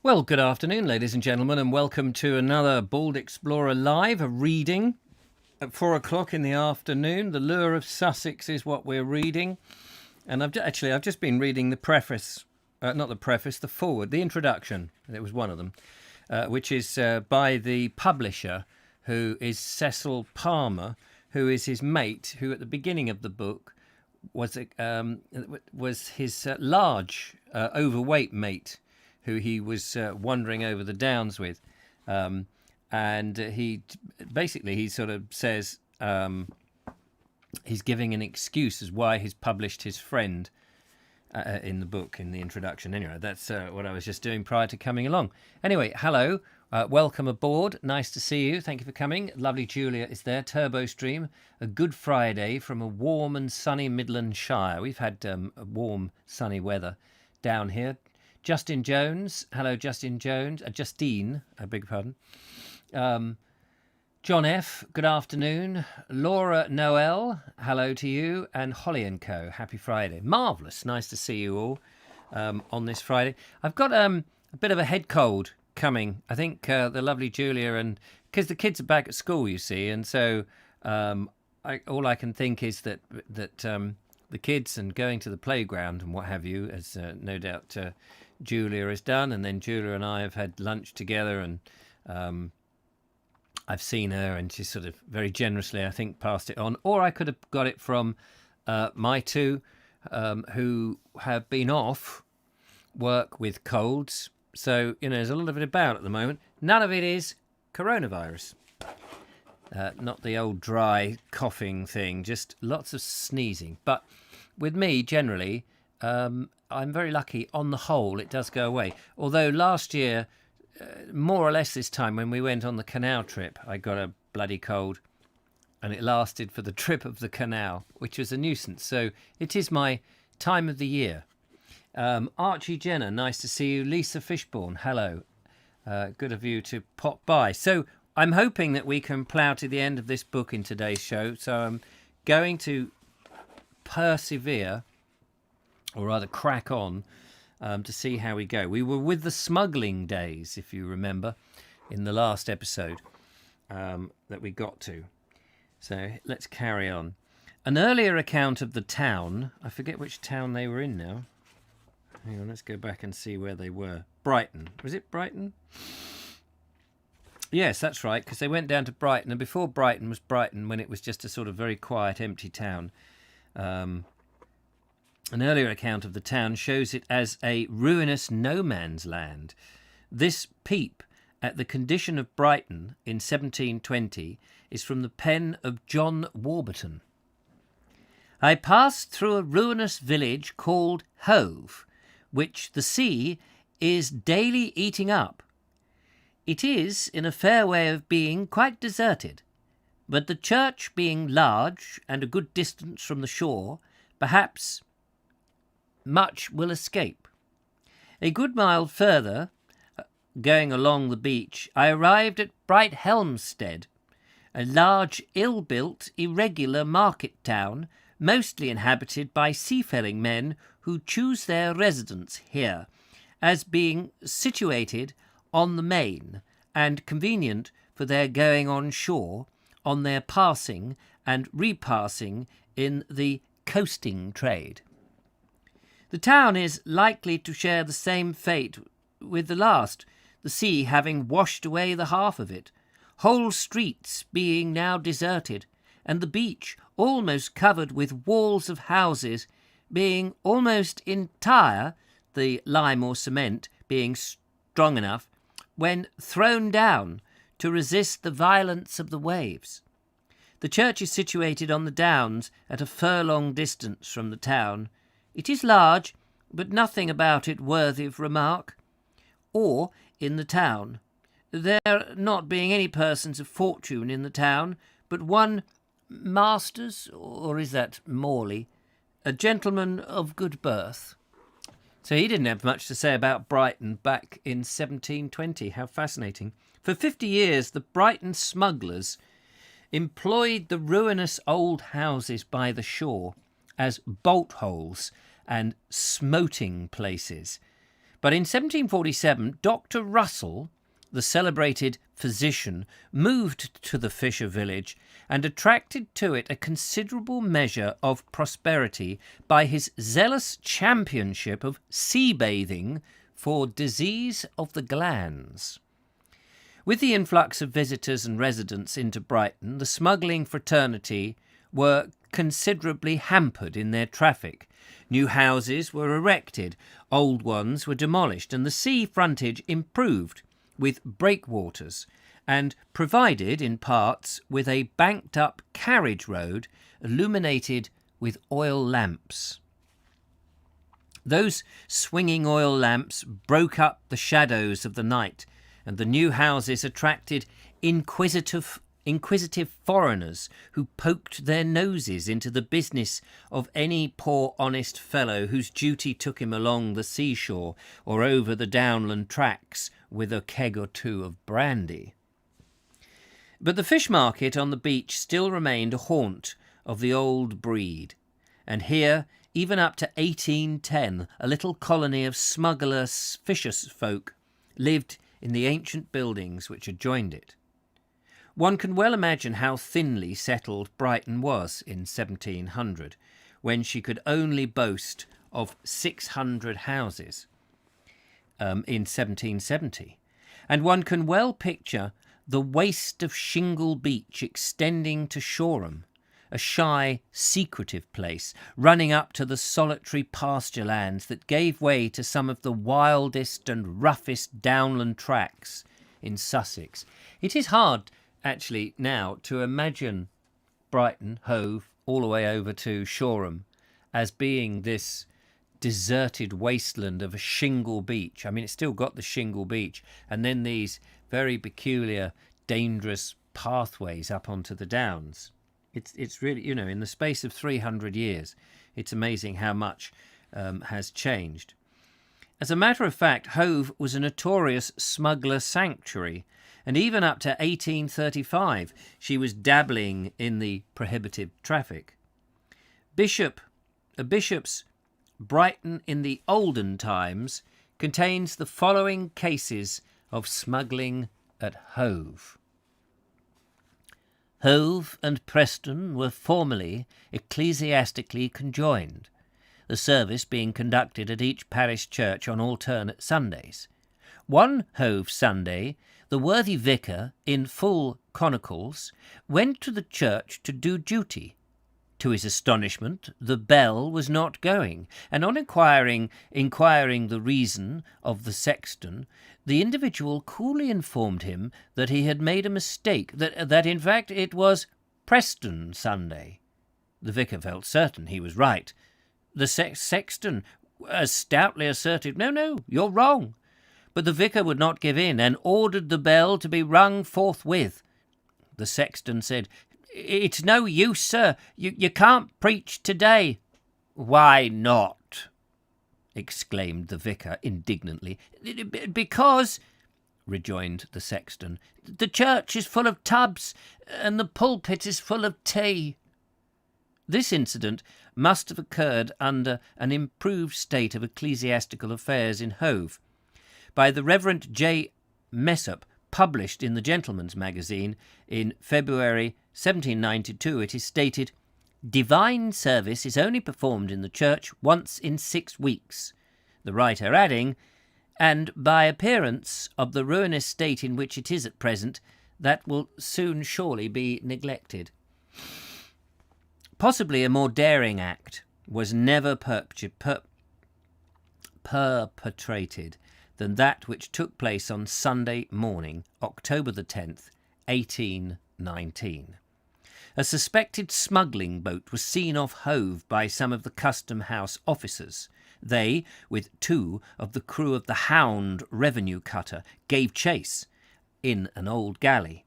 Well, good afternoon, ladies and gentlemen, and welcome to another Bald Explorer Live, a reading at 4 o'clock in the afternoon. The Lure of Sussex is what we're reading. And I've just been reading the preface, the foreword, the introduction. It was one of them, which is by the publisher, who is Cecil Palmer, who is his mate, who at the beginning of the book was his large, overweight mate, who he was wandering over the downs with. And he sort of says he's giving an excuse as why he's published his friend in the book, in the introduction. Anyway, that's what I was just doing prior to coming along. Anyway, hello, welcome aboard. Nice to see you. Thank you for coming. Lovely Julia is there. Turbo Stream. A good Friday from a warm and sunny Midland Shire. We've had warm, sunny weather down here. Justin Jones. Hello, Justin Jones. Justine, I beg your pardon. John F., good afternoon. Laura Noel, hello to you. And Holly & Co., happy Friday. Marvellous. Nice to see you all on this Friday. I've got a bit of a head cold coming. I think the lovely Julia, and because the kids are back at school, you see, and so all I can think is that the kids and going to the playground and what have you, as no doubt Julia has done, and then Julia and I have had lunch together, and I've seen her, and she's sort of very generously, I think, passed it on. Or I could have got it from my two, who have been off work with colds. So, there's a lot of it about at the moment. None of it is coronavirus. Not the old dry coughing thing, just lots of sneezing. But with me, generally, I'm very lucky. On the whole, it does go away. Although last year, more or less this time, when we went on the canal trip, I got a bloody cold, and it lasted for the trip of the canal, which was a nuisance. So it is my time of the year. Archie Jenner, nice to see you. Lisa Fishbourne, hello. Good of you to pop by. So I'm hoping that we can plough to the end of this book in today's show. So I'm going to persevere, or rather crack on, to see how we go. We were with the smuggling days, if you remember, in the last episode that we got to. So let's carry on. An earlier account of the town, I forget which town they were in now. Hang on, let's go back and see where they were. Brighton. Was it Brighton? Yes, that's right, because they went down to Brighton, and before Brighton was Brighton, when it was just a sort of very quiet, empty town. An earlier account of the town shows it as a ruinous no-man's land. This peep at the condition of Brighton in 1720 is from the pen of John Warburton. I passed through a ruinous village called Hove, which the sea is daily eating up. It is, in a fair way of being, quite deserted, but the church being large and a good distance from the shore, perhaps much will escape. A good mile further, going along the beach, I arrived at bright Helmstead, a large, ill-built, irregular market town, mostly inhabited by seafaring men who choose their residence here, as being situated on the main, and convenient for their going on shore, on their passing and repassing in the coasting trade. The town is likely to share the same fate with the last, the sea having washed away the half of it, whole streets being now deserted, and the beach almost covered with walls of houses, being almost entire, the lime or cement being strong enough, when thrown down, to resist the violence of the waves. The church is situated on the downs at a furlong distance from the town. It is large, but nothing about it worthy of remark. Or in the town, there not being any persons of fortune in the town, but one Masters, or is that Morley, a gentleman of good birth. So he didn't have much to say about Brighton back in 1720. How fascinating. For 50 years, the Brighton smugglers employed the ruinous old houses by the shore as bolt holes and smoting places. But in 1747, Dr. Russell, the celebrated physician, moved to the fisher village and attracted to it a considerable measure of prosperity by his zealous championship of sea bathing for disease of the glands. With the influx of visitors and residents into Brighton, the smuggling fraternity were considerably hampered in their traffic. New houses were erected, old ones were demolished, and the sea frontage improved with breakwaters and provided, in parts, with a banked-up carriage road illuminated with oil lamps. Those swinging oil lamps broke up the shadows of the night, and the new houses attracted inquisitive foreigners who poked their noses into the business of any poor honest fellow whose duty took him along the seashore or over the downland tracks with a keg or two of brandy. But the fish market on the beach still remained a haunt of the old breed, and here, even up to 1810, a little colony of smuggler fisher folk lived in the ancient buildings which adjoined it. One can well imagine how thinly settled Brighton was in 1700, when she could only boast of 600 houses in 1770. And one can well picture the waste of shingle beach extending to Shoreham, a shy, secretive place running up to the solitary pasture lands that gave way to some of the wildest and roughest downland tracks in Sussex. It is hard, actually, now to imagine Brighton, Hove, all the way over to Shoreham as being this deserted wasteland of a shingle beach. I mean, it's still got the shingle beach, and then these very peculiar, dangerous pathways up onto the downs. It's really, in the space of 300 years, it's amazing how much has changed. As a matter of fact, Hove was a notorious smuggler sanctuary, and even up to 1835 she was dabbling in the prohibitive traffic. A bishop's Brighton in the olden times contains the following cases of smuggling at Hove. Hove and Preston were formerly ecclesiastically conjoined, the service being conducted at each parish church on alternate Sundays. One Hove Sunday, the worthy vicar, in full conicals, went to the church to do duty. To his astonishment, the bell was not going, and on inquiring the reason of the sexton, the individual coolly informed him that he had made a mistake, that in fact it was Preston Sunday. The vicar felt certain he was right. The sexton as stoutly asserted, No, you're wrong. But the vicar would not give in, and ordered the bell to be rung forthwith. The sexton said, It's no use, sir. You can't preach today. Why not? Exclaimed the vicar indignantly. Because, rejoined the sexton, the church is full of tubs, and the pulpit is full of tea. This incident must have occurred under an improved state of ecclesiastical affairs in Hove. By the Reverend J. Messop, published in the Gentleman's Magazine in February 1792, it is stated, Divine service is only performed in the church once in 6 weeks, the writer adding, and by appearance of the ruinous state in which it is at present, that will soon surely be neglected. Possibly a more daring act was never perpetrated than that which took place on Sunday morning, October the 10th, 1819. A suspected smuggling boat was seen off Hove by some of the custom house officers. They, with 2 of the crew of the Hound revenue cutter, gave chase in an old galley.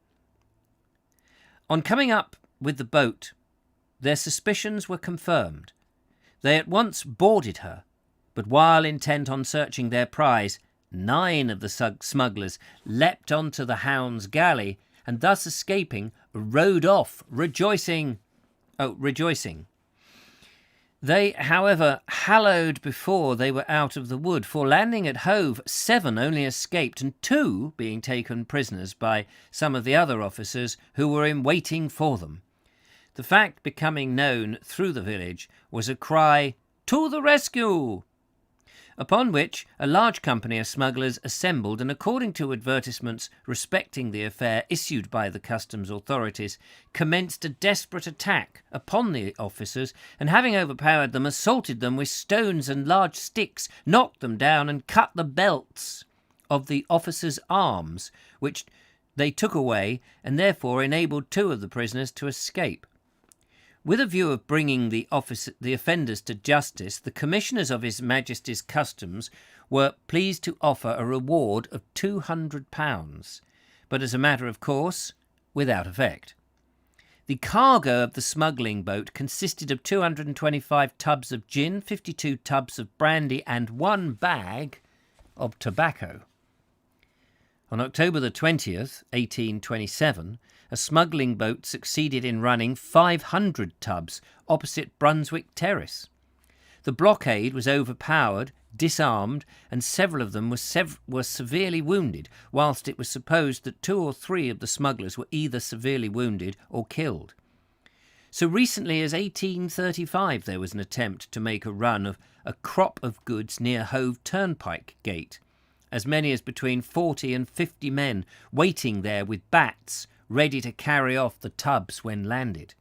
On coming up with the boat, their suspicions were confirmed. They at once boarded her, but while intent on searching their prize, 9 of the smugglers leapt onto the Hound's galley, and thus escaping, rowed off, rejoicing. They, however, hallowed before they were out of the wood, for landing at Hove, 7 only escaped, and 2 being taken prisoners by some of the other officers who were in waiting for them. The fact becoming known through the village was a cry, "To the rescue!" Upon which a large company of smugglers assembled, and according to advertisements respecting the affair issued by the customs authorities, commenced a desperate attack upon the officers, and having overpowered them, assaulted them with stones and large sticks, knocked them down, and cut the belts of the officers' arms, which they took away, and therefore enabled 2 of the prisoners to escape. With a view of bringing the offenders to justice, the commissioners of His Majesty's Customs were pleased to offer a reward of £200, but as a matter of course, without effect. The cargo of the smuggling boat consisted of 225 tubs of gin, 52 tubs of brandy, and 1 bag of tobacco. On October the 20th, 1827, a smuggling boat succeeded in running 500 tubs opposite Brunswick Terrace. The blockade was overpowered, disarmed, and several of them were severely wounded, whilst it was supposed that 2 or 3 of the smugglers were either severely wounded or killed. So recently as 1835 there was an attempt to make a run of a crop of goods near Hove Turnpike Gate, as many as between 40 and 50 men waiting there with bats, ready to carry off the tubs when landed.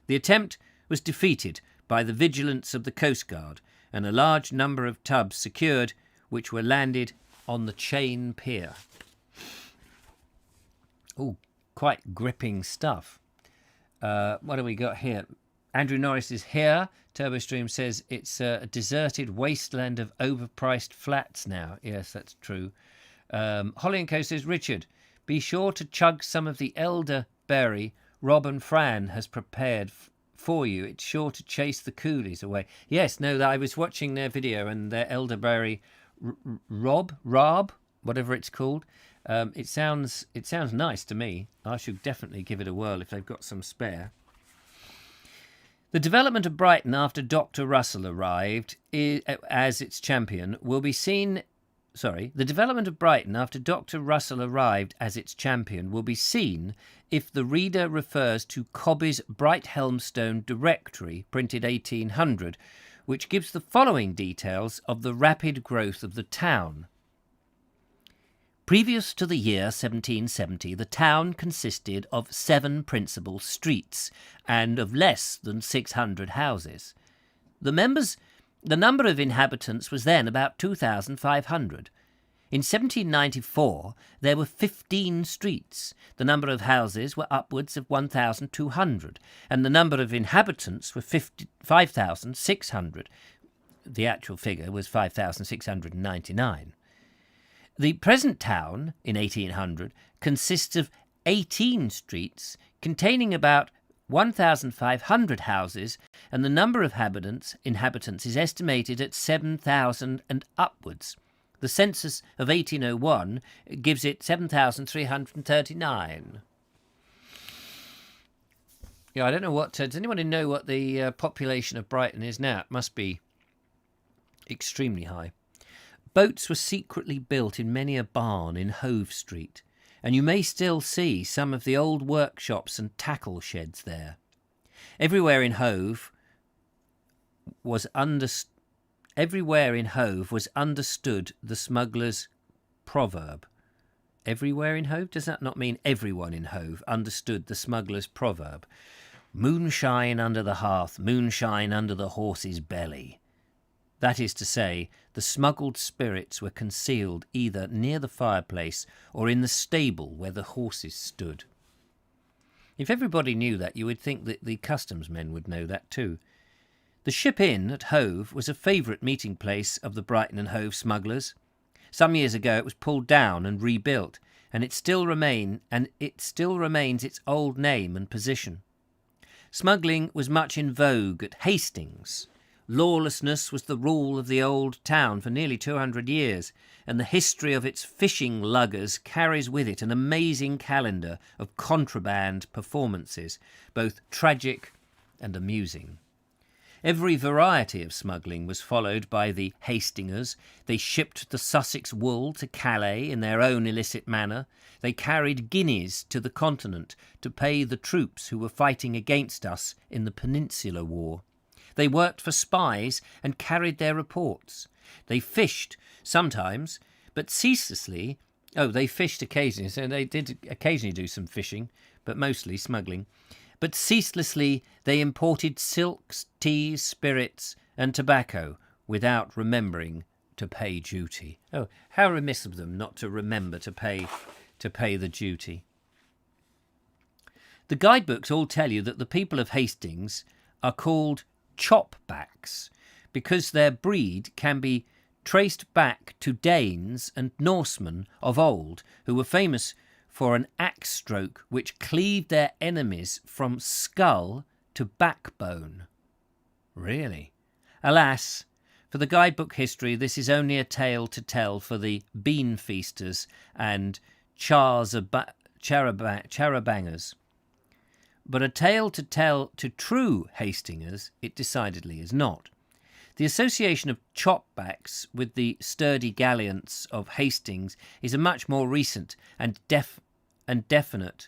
The attempt was defeated by the vigilance of the Coast Guard, and a large number of tubs secured, which were landed on the Chain Pier. Oh, quite gripping stuff. What do we got here? Andrew Norris is here. TurboStream says it's a deserted wasteland of overpriced flats now. Yes, that's true. Holly & Co says, Richard, be sure to chug some of the elderberry Rob and Fran has prepared for you. It's sure to chase the coolies away. Yes, no, I was watching their video, and their elderberry Rob, whatever it's called. It sounds nice to me. I should definitely give it a whirl if they've got some spare. The development of Brighton after Dr. Russell arrived as its champion will be seen. The development of Brighton after Dr. Russell arrived as its champion will be seen if the reader refers to Cobbe's Brighthelmstone Directory, printed 1800, which gives the following details of the rapid growth of the town. Previous to the year 1770, the town consisted of 7 principal streets and of less than 600 houses. The number of inhabitants was then about 2,500. In 1794, there were 15 streets. The number of houses were upwards of 1,200, and the number of inhabitants were 5,600. The actual figure was 5,699. The present town, in 1800, consists of 18 streets containing about 1,500 houses, and the number of inhabitants is estimated at 7,000 and upwards. The census of 1801 gives it 7,339. Yeah, I don't know what... does anyone know what the population of Brighton is now? It must be extremely high. Boats were secretly built in many a barn in Hove Street, and you may still see some of the old workshops and tackle sheds there. Everywhere in Hove was understood the smuggler's proverb. Everywhere in Hove? Does that not mean everyone in Hove understood the smuggler's proverb? Moonshine under the hearth, moonshine under the horse's belly. That is to say, the smuggled spirits were concealed either near the fireplace or in the stable where the horses stood. If everybody knew that, you would think that the customs men would know that too. The Ship Inn at Hove was a favourite meeting place of the Brighton and Hove smugglers. Some years ago it was pulled down and rebuilt, and it still remains its old name and position. Smuggling was much in vogue at Hastings. Lawlessness was the rule of the old town for nearly 200 years, and the history of its fishing luggers carries with it an amazing calendar of contraband performances, both tragic and amusing. Every variety of smuggling was followed by the Hastingers. They shipped the Sussex wool to Calais in their own illicit manner. They carried guineas to the continent to pay the troops who were fighting against us in the Peninsular War. They worked for spies and carried their reports. They fished sometimes, but ceaselessly. Oh, they fished occasionally, so they did occasionally do some fishing, but mostly smuggling. But ceaselessly they imported silks, teas, spirits, and tobacco without remembering to pay duty. Oh, how remiss of them not to remember to pay the duty. The guidebooks all tell you that the people of Hastings are called chopbacks because their breed can be traced back to Danes and Norsemen of old who were famous for an axe stroke which cleaved their enemies from skull to backbone. Really? Alas, for the guidebook history, this is only a tale to tell for the bean feasters and charabangers. But a tale to tell to true Hastingers it decidedly is not. The association of chopbacks with the sturdy galleons of Hastings is a much more recent and definite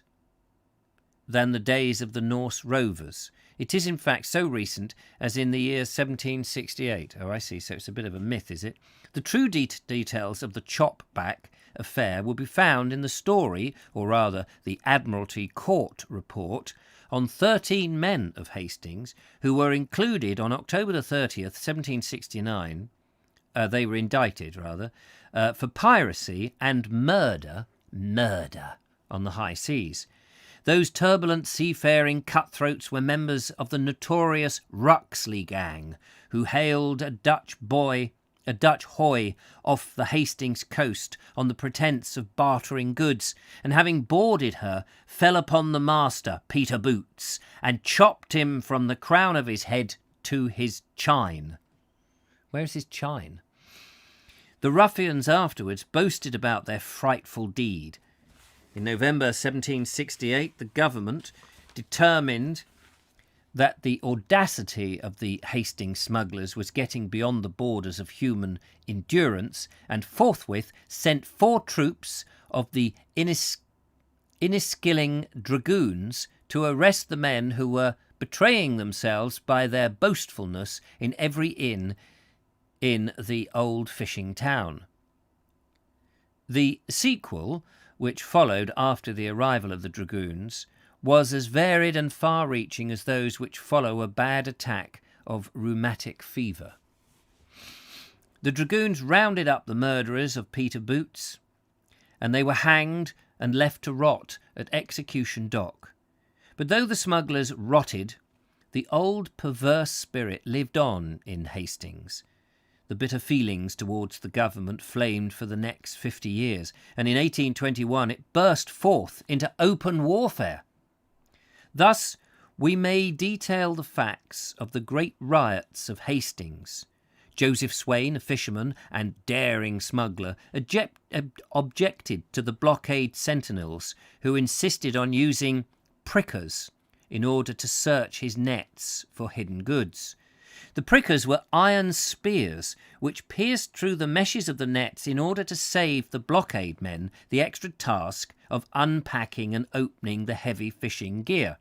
than the days of the Norse rovers. It is in fact so recent as in the year 1768. Oh, I see, so it's a bit of a myth, is it? The true details of the chopback affair will be found in the story, or rather the Admiralty Court report, on 13 men of Hastings who were included on October the 30th, 1769. They were indicted, rather, for piracy and murder on the high seas. Those turbulent seafaring cutthroats were members of the notorious Ruxley gang, who hailed a Dutch hoy off the Hastings coast on the pretence of bartering goods, and having boarded her, fell upon the master, Peter Boots, and chopped him from the crown of his head to his chine. Where's his chine? The ruffians afterwards boasted about their frightful deed. In November 1768, the government determined that the audacity of the Hastings smugglers was getting beyond the borders of human endurance, and forthwith sent 4 troops of the Inniskilling dragoons to arrest the men who were betraying themselves by their boastfulness in every inn in the old fishing town. The sequel, which followed after the arrival of the dragoons, was as varied and far-reaching as those which follow a bad attack of rheumatic fever. The dragoons rounded up the murderers of Peter Boots, and they were hanged and left to rot at Execution Dock. But though the smugglers rotted, the old perverse spirit lived on in Hastings. The bitter feelings towards the government flamed for the next 50 years, and in 1821 it burst forth into open warfare. Thus, we may detail the facts of the great riots of Hastings. Joseph Swain, a fisherman and daring smuggler, objected to the blockade sentinels, who insisted on using prickers in order to search his nets for hidden goods. The prickers were iron spears which pierced through the meshes of the nets in order to save the blockade men the extra task of unpacking and opening the heavy fishing gear.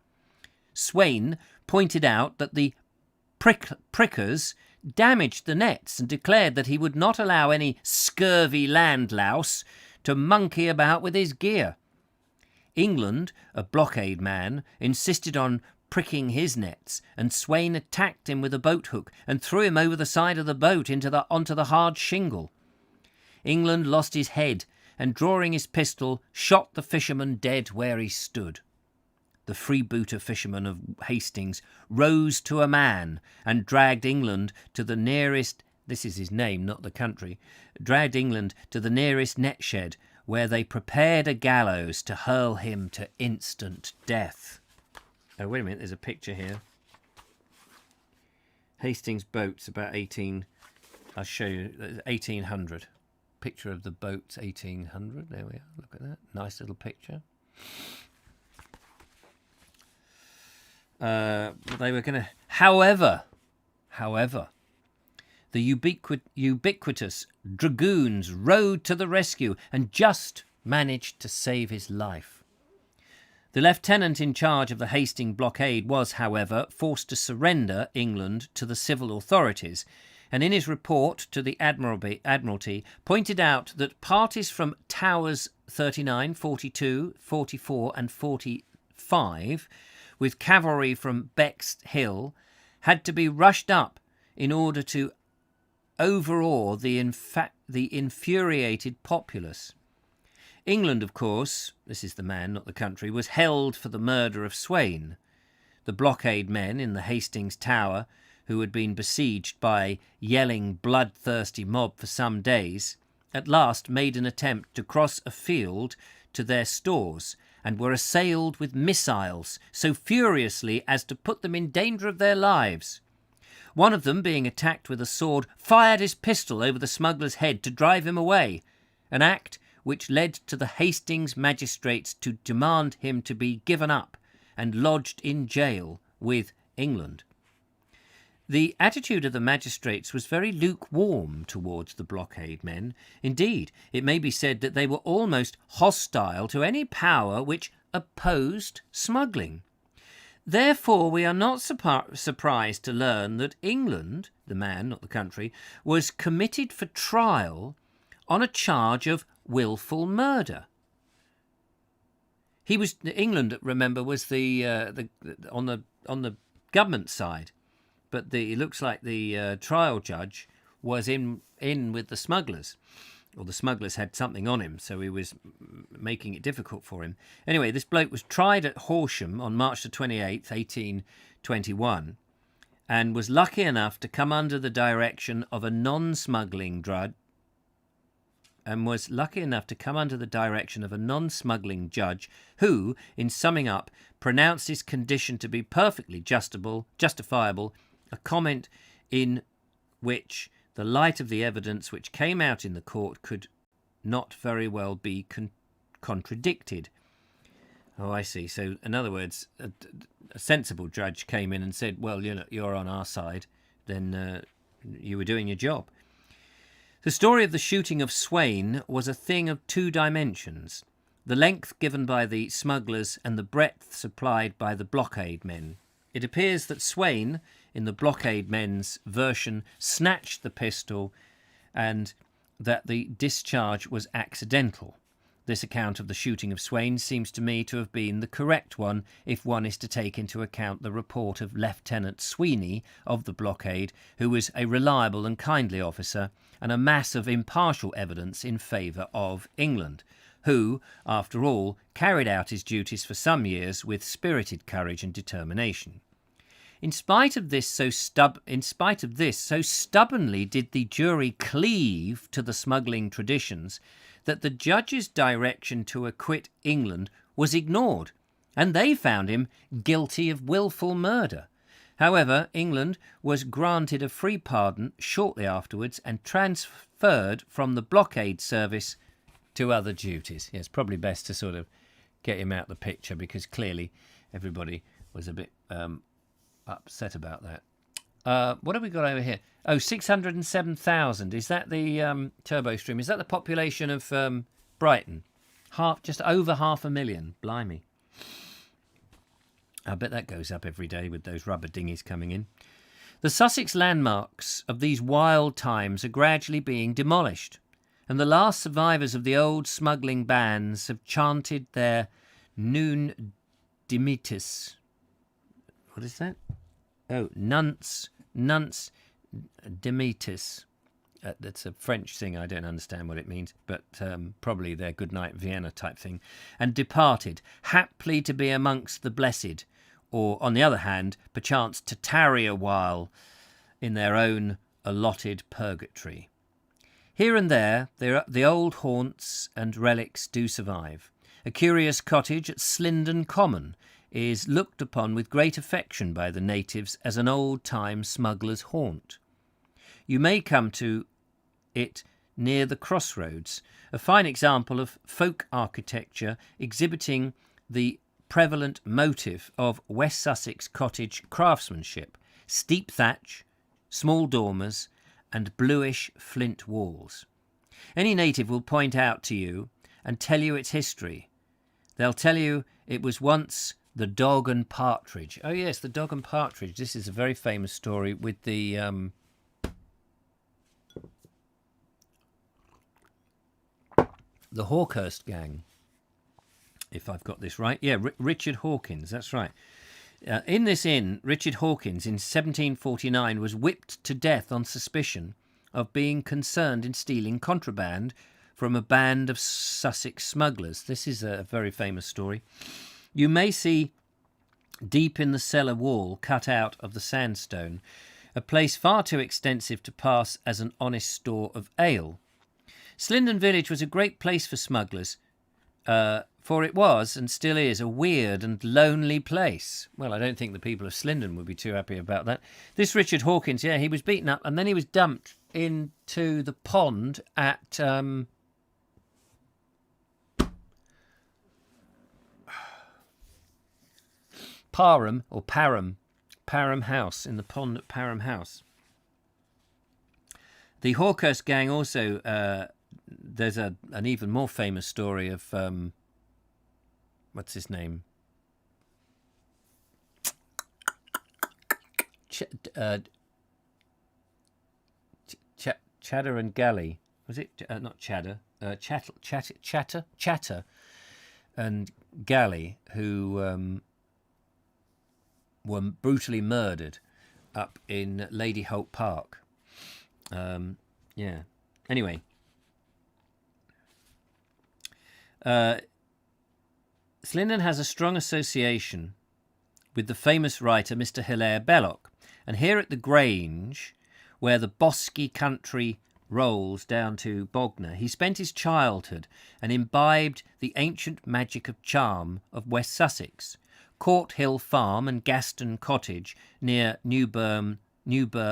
Swain pointed out that the prickers damaged the nets and declared that he would not allow any scurvy landlouse to monkey about with his gear. England, a blockade man, insisted on pricking his nets, and Swain attacked him with a boat hook and threw him over the side of the boat onto the hard shingle. England lost his head and, drawing his pistol, shot the fisherman dead where he stood. The freebooter fisherman of Hastings rose to a man and dragged England to the nearest, this is his name, not the country, dragged England to the nearest net shed, where they prepared a gallows to hurl him to instant death. Oh, wait a minute, there's a picture here. Hastings boats, about 1800. Picture of the boats, 1800. There we are, look at that. Nice little picture. They were going to... However, However, the ubiquitous dragoons rode to the rescue and just managed to save his life. The lieutenant in charge of the Hastings blockade was, however, forced to surrender England to the civil authorities, and in his report to the Admiralty pointed out that parties from Towers 39, 42, 44 and 45, with cavalry from Bexhill, had to be rushed up in order to overawe the infuriated populace. England, of course, this is the man, not the country, was held for the murder of Swain. The blockade men in the Hastings Tower, who had been besieged by yelling, bloodthirsty mob for some days, at last made an attempt to cross a field to their stores and were assailed with missiles so furiously as to put them in danger of their lives. One of them, being attacked with a sword, fired his pistol over the smuggler's head to drive him away, an act which led to the Hastings magistrates to demand him to be given up and lodged in jail with England. The attitude of the magistrates was very lukewarm towards the blockade men. Indeed, it may be said that they were almost hostile to any power which opposed smuggling. Therefore, we are not surprised to learn that England, the man, not the country, was committed for trial on a charge of wilful murder. England, remember, was on the government side, but it looks like the trial judge was in with the smugglers, or the smugglers had something on him, so he was making it difficult for him. Anyway, this bloke was tried at Horsham on March the 28th, 1821, and was lucky enough to come under the direction of a non-smuggling judge, who, in summing up, pronounced his condition to be perfectly justifiable, a comment in which the light of the evidence which came out in the court could not very well be contradicted. Oh, I see. So, in other words, a sensible judge came in and said, well, you're on our side, then you were doing your job. The story of the shooting of Swain was a thing of two dimensions, the length given by the smugglers and the breadth supplied by the blockade men. It appears that Swain, in the blockade men's version, snatched the pistol and that the discharge was accidental. This account of the shooting of Swain seems to me to have been the correct one if one is to take into account the report of Lieutenant Sweeney of the blockade, who was a reliable and kindly officer, and a mass of impartial evidence in favour of England, who, after all, carried out his duties for some years with spirited courage and determination. In spite of this, so stubbornly did the jury cleave to the smuggling traditions that the judge's direction to acquit England was ignored, and they found him guilty of wilful murder. However, England was granted a free pardon shortly afterwards and transferred from the blockade service to other duties. Yeah, it's probably best to sort of get him out of the picture, because clearly everybody was a bit upset about that. What have we got over here? Oh, 607,000. Is that the turbo stream? Is that the population of Brighton? Just over 500,000. Blimey. I bet that goes up every day with those rubber dinghies coming in. The Sussex landmarks of these wild times are gradually being demolished, and the last survivors of the old smuggling bands have chanted their Nun Dimittis. What is that? Oh, Nunc Dimittis. That's a French thing. I don't understand what it means, but probably their Goodnight Vienna type thing. And departed, haply to be amongst the blessed, or, on the other hand, perchance to tarry a while in their own allotted purgatory. Here and there the old haunts and relics do survive. A curious cottage at Slindon Common is looked upon with great affection by the natives as an old-time smuggler's haunt. You may come to it near the crossroads, a fine example of folk architecture exhibiting the prevalent motive of West Sussex cottage craftsmanship: steep thatch, small dormers, and bluish flint walls. Any native will point out to you and tell you its history. They'll tell you it was once the Dog and Partridge. Oh yes, the Dog and Partridge. This is a very famous story with the Hawkhurst gang, if I've got this right. Yeah, Richard Hawkins, that's right. In this inn, Richard Hawkins in 1749 was whipped to death on suspicion of being concerned in stealing contraband from a band of Sussex smugglers. This is a very famous story. You may see deep in the cellar wall, cut out of the sandstone, a place far too extensive to pass as an honest store of ale. Slindon village was a great place for smugglers, for it was, and still is, a weird and lonely place. Well, I don't think the people of Slindon would be too happy about that. This Richard Hawkins, yeah, he was beaten up, and then he was dumped into the pond at Parham House, in the pond at Parham House. The Hawkhurst gang also, there's an even more famous story of, what's his name? Chatter and Galley. Was it? Not Chatter. Chatter and Galley, who were brutally murdered up in Lady Hope Park. Yeah. Anyway. Slindon has a strong association with the famous writer Mr. Hilaire Belloc, and here at the Grange, where the bosky country rolls down to Bognor, he spent his childhood and imbibed the ancient magic of charm of West Sussex. Court Hill Farm and Gaston Cottage near Newburgh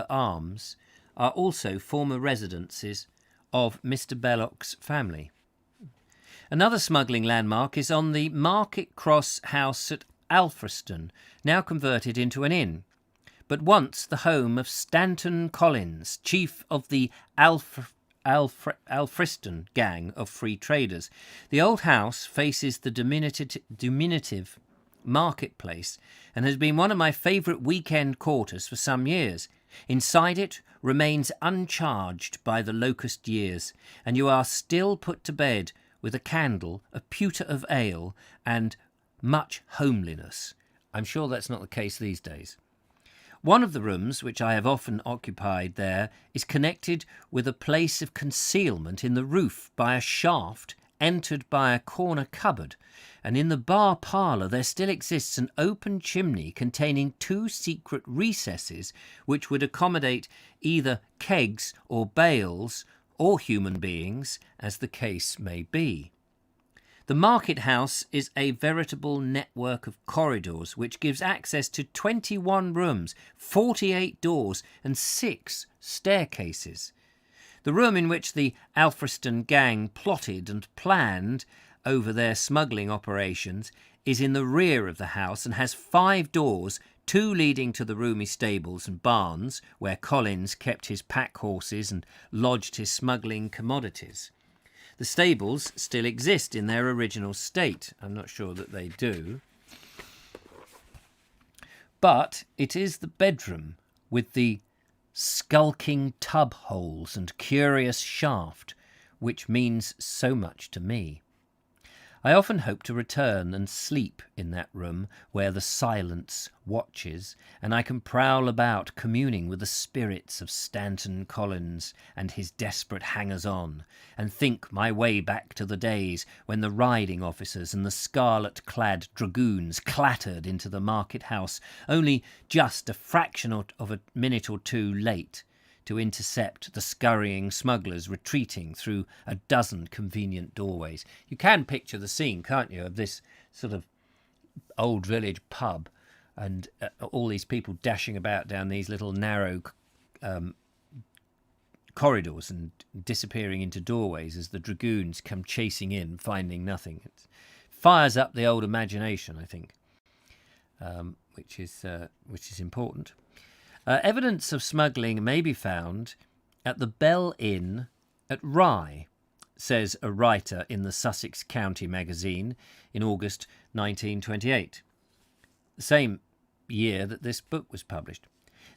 Arms are also former residences of Mr. Belloc's family. Another smuggling landmark is on the Market Cross House at Alfriston, now converted into an inn, but once the home of Stanton Collins, chief of the Alfriston gang of free traders. The old house faces the diminutive marketplace and has been one of my favourite weekend quarters for some years. Inside it remains uncharged by the locust years, and you are still put to bed with a candle, a pewter of ale, and much homeliness. I'm sure that's not the case these days. One of the rooms, which I have often occupied there, is connected with a place of concealment in the roof by a shaft entered by a corner cupboard, and in the bar parlour there still exists an open chimney containing two secret recesses which would accommodate either kegs or bales or human beings, as the case may be. The market house is a veritable network of corridors which gives access to 21 rooms, 48 doors and 6 staircases. The room in which the Alfriston gang plotted and planned over their smuggling operations is in the rear of the house and has 5 doors, 2 leading to the roomy stables and barns where Collins kept his pack horses and lodged his smuggling commodities. The stables still exist in their original state. I'm not sure that they do. But it is the bedroom with the skulking tub holes and curious shaft which means so much to me. I often hope to return and sleep in that room where the silence watches, and I can prowl about communing with the spirits of Stanton Collins and his desperate hangers-on, and think my way back to the days when the riding officers and the scarlet-clad dragoons clattered into the market house only just a fraction of a minute or two late to intercept the scurrying smugglers retreating through a dozen convenient doorways. You can picture the scene, can't you, of this sort of old village pub and all these people dashing about down these little narrow corridors and disappearing into doorways as the dragoons come chasing in, finding nothing. It fires up the old imagination, I think, which is important. Evidence of smuggling may be found at the Bell Inn at Rye, says a writer in the Sussex County magazine in August 1928, the same year that this book was published.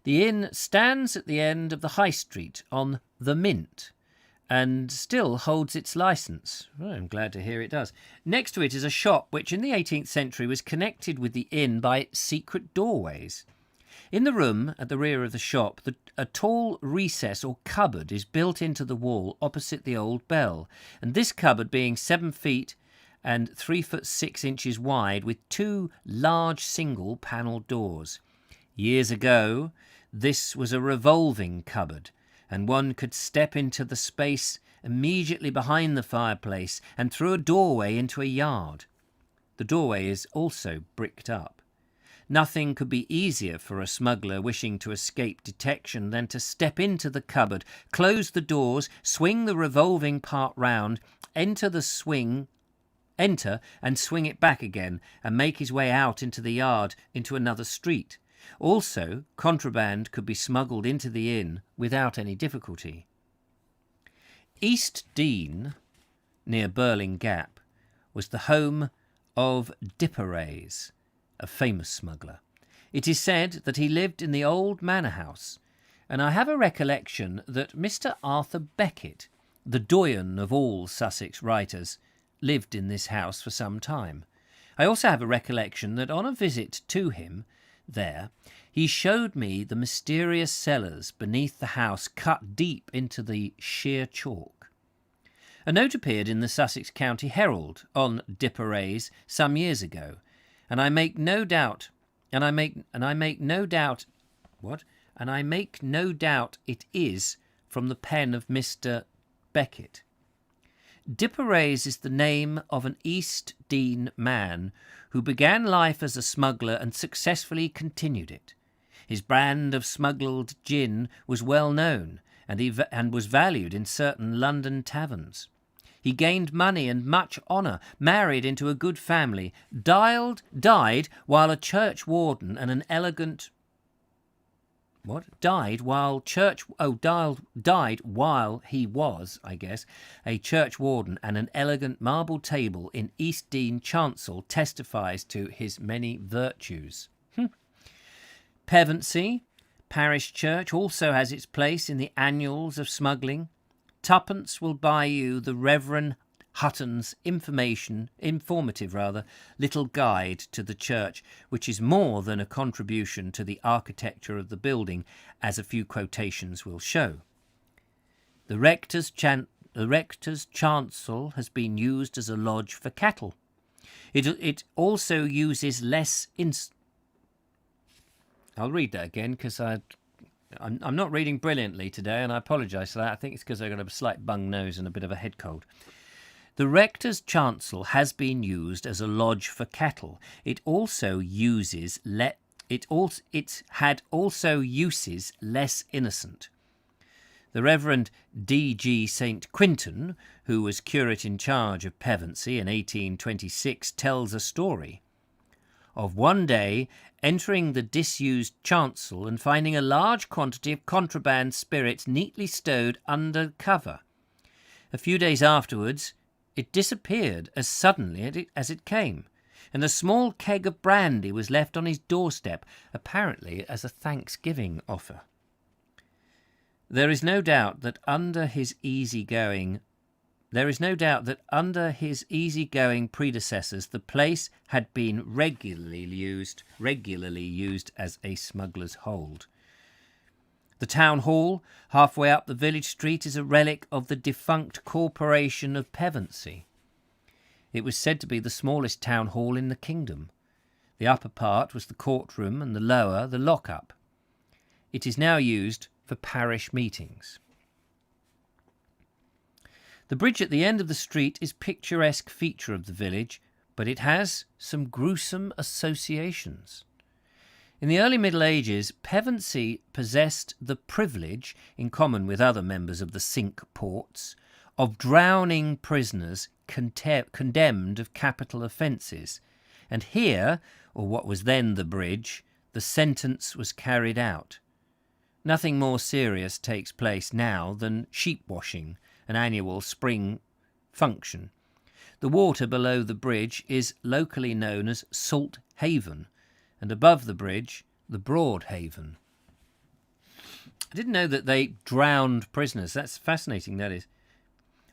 The inn stands at the end of the High Street on the Mint and still holds its licence. Well, I'm glad to hear it does. Next to it is a shop which in the 18th century was connected with the inn by secret doorways. In the room at the rear of the shop, a tall recess or cupboard is built into the wall opposite the old bell, and this cupboard being 7 feet and 3 foot 6 inches wide with 2 large single panelled doors. Years ago, this was a revolving cupboard, and one could step into the space immediately behind the fireplace and through a doorway into a yard. The doorway is also bricked up. Nothing could be easier for a smuggler wishing to escape detection than to step into the cupboard, close the doors, swing the revolving part round, enter and swing it back again, and make his way out into the yard into another street. Also, contraband could be smuggled into the inn without any difficulty. East Dean, near Burling Gap, was the home of Dipperayes, a famous smuggler. It is said that he lived in the old manor house, and I have a recollection that Mr. Arthur Becket, the doyen of all Sussex writers, lived in this house for some time. I also have a recollection that on a visit to him there, he showed me the mysterious cellars beneath the house cut deep into the sheer chalk. A note appeared in the Sussex County Herald on Dipperayes some years ago, and I make no doubt it is from the pen of Mr. Becket. Dipperayes is the name of an East Dean man who began life as a smuggler and successfully continued it. His brand of smuggled gin was well known and was valued in certain London taverns. He gained money and much honour, married into a good family, died while a church warden and an elegant... Died while he was, I guess, a church warden, and an elegant marble table in East Dean chancel testifies to his many virtues. Pevensey parish church also has its place in the annals of smuggling. Twopence will buy you the Reverend Hutton's informative little guide to the church, which is more than a contribution to the architecture of the building, as a few quotations will show. The rector's chancel has been used as a lodge for cattle. It also uses less... I'll read that again because I'm not reading brilliantly today, and I apologise for that. I think it's because I've got a slight bung nose and a bit of a head cold. The rector's chancel has been used as a lodge for cattle. It had also uses less innocent. The Reverend D.G. St. Quinton, who was curate in charge of Pevensey in 1826, tells a story of one day entering the disused chancel and finding a large quantity of contraband spirits neatly stowed under cover. A few days afterwards, it disappeared as suddenly as it came, and a small keg of brandy was left on his doorstep, apparently as a Thanksgiving offer. There is no doubt that under his easygoing predecessors the place had been regularly used as a smuggler's hold. The town hall, halfway up the village street, is a relic of the defunct Corporation of Pevensey. It was said to be the smallest town hall in the kingdom. The upper part was the courtroom and the lower the lock-up. It is now used for parish meetings. The bridge at the end of the street is a picturesque feature of the village, but it has some gruesome associations. In the early Middle Ages, Pevensey possessed the privilege, in common with other members of the Cinque Ports, of drowning prisoners condemned of capital offences, and here, or what was then the bridge, the sentence was carried out. Nothing more serious takes place now than sheep washing, an annual spring function. The water below the bridge is locally known as Salt Haven, and above the bridge, the Broad Haven. I didn't know that they drowned prisoners. That's fascinating, that is.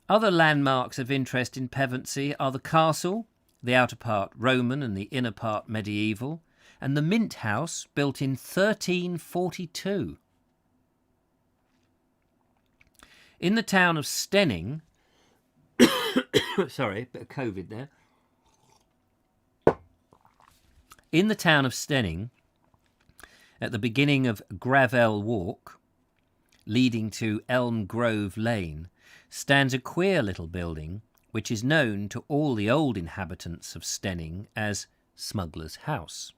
Other landmarks of interest in Pevensey are the castle, the outer part Roman and the inner part medieval, and the Mint House, built in 1342. In the town of Stenning, sorry, bit of COVID there. In the town of Stenning, at the beginning of Gravel Walk, leading to Elm Grove Lane, stands a queer little building which is known to all the old inhabitants of Stenning as Smuggler's House.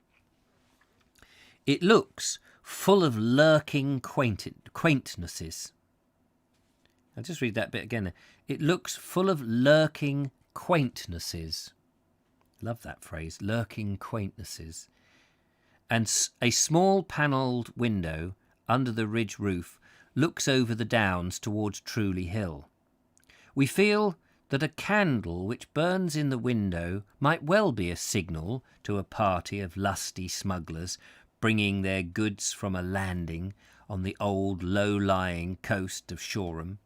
It looks full of lurking quaintnesses. I'll just read that bit again there. It looks full of lurking quaintnesses. Love that phrase, lurking quaintnesses. And a small panelled window under the ridge roof looks over the downs towards Truleigh Hill. We feel that a candle which burns in the window might well be a signal to a party of lusty smugglers bringing their goods from a landing on the old low-lying coast of Shoreham.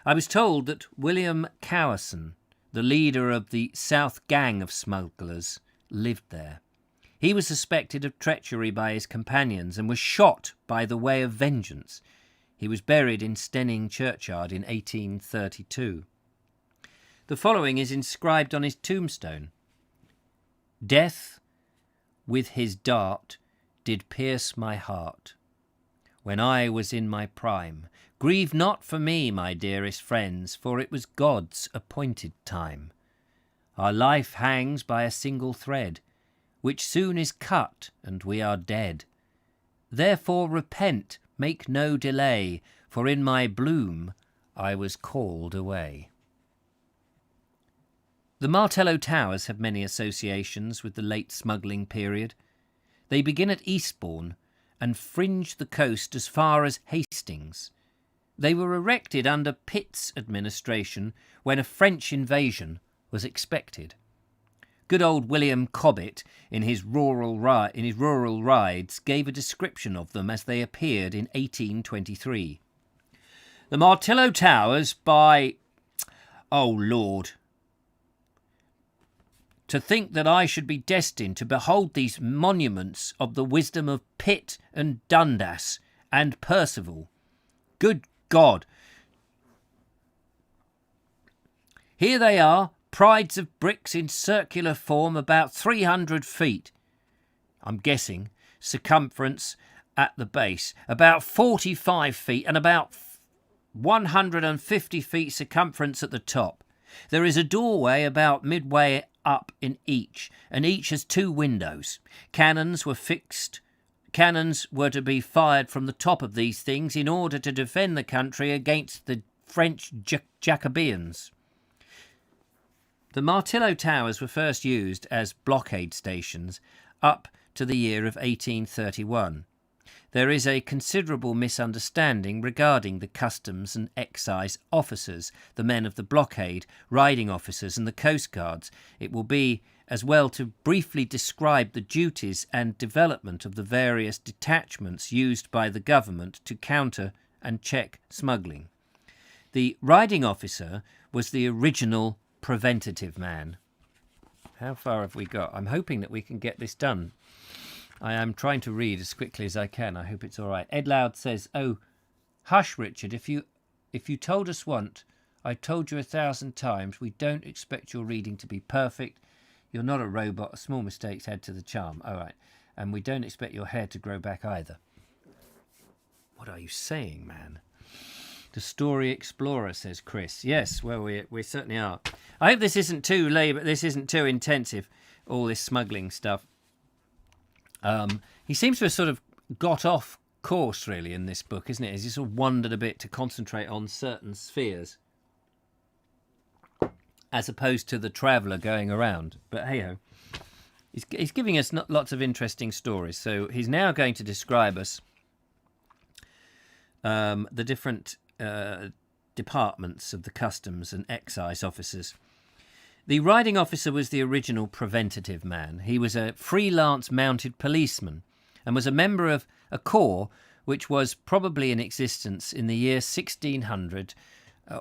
I was told that William Carlson, the leader of the South Gang of smugglers, lived there. He was suspected of treachery by his companions and was shot by the way of vengeance. He was buried in Stenning churchyard in 1832. The following is inscribed on his tombstone. Death with his dart did pierce my heart when I was in my prime. Grieve not for me, my dearest friends, for it was God's appointed time. Our life hangs by a single thread, which soon is cut, and we are dead. Therefore repent, make no delay, for in my bloom I was called away. The Martello Towers have many associations with the late smuggling period. They begin at Eastbourne and fringe the coast as far as Hastings. They were erected under Pitt's administration when a French invasion was expected. Good old William Cobbett, in his rural rides, gave a description of them as they appeared in 1823. The Martillo Towers by... Oh, Lord. To think that I should be destined to behold these monuments of the wisdom of Pitt and Dundas and Percival. Good God. Here they are, prides of bricks in circular form about 300 feet. I'm guessing circumference at the base, about 45 feet and about 150 feet circumference at the top. There is a doorway about midway up in each, and each has 2 windows. Cannons were to be fired from the top of these things in order to defend the country against the French Jacobeans. The Martillo Towers were first used as blockade stations up to the year of 1831. There is a considerable misunderstanding regarding the customs and excise officers, the men of the blockade, riding officers and the coastguards. It will be as well to briefly describe the duties and development of the various detachments used by the government to counter and check smuggling. The riding officer was the original preventative man. How far have we got? I'm hoping that we can get this done. I am trying to read as quickly as I can. I hope it's all right. Ed Loud says, "Oh, hush, Richard. If you told us once, I told you 1,000 times, we don't expect your reading to be perfect. You're not a robot. Small mistakes add to the charm. All right. And we don't expect your hair to grow back either." What are you saying, man? The Story Explorer, says Chris. Yes, well, we certainly are. I hope this isn't too intensive, all this smuggling stuff. He seems to have sort of got off course, really, in this book, isn't it? He's sort of wandered a bit to concentrate on certain spheres, as opposed to the traveller going around. But hey-ho. He's giving us lots of interesting stories. So he's now going to describe us the different departments of the customs and excise officers. The riding officer was the original preventative man. He was a freelance mounted policeman and was a member of a corps which was probably in existence in the year 1600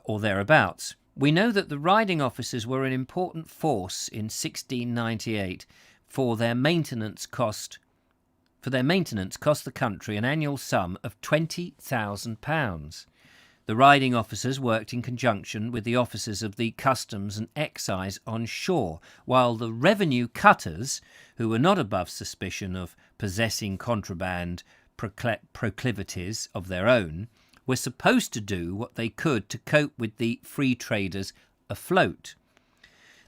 or thereabouts. We know that the riding officers were an important force in 1698 for their maintenance cost the country an annual sum of £20,000. The riding officers worked in conjunction with the officers of the customs and excise on shore, while the revenue cutters, who were not above suspicion of possessing contraband proclivities of their own, were supposed to do what they could to cope with the free traders afloat.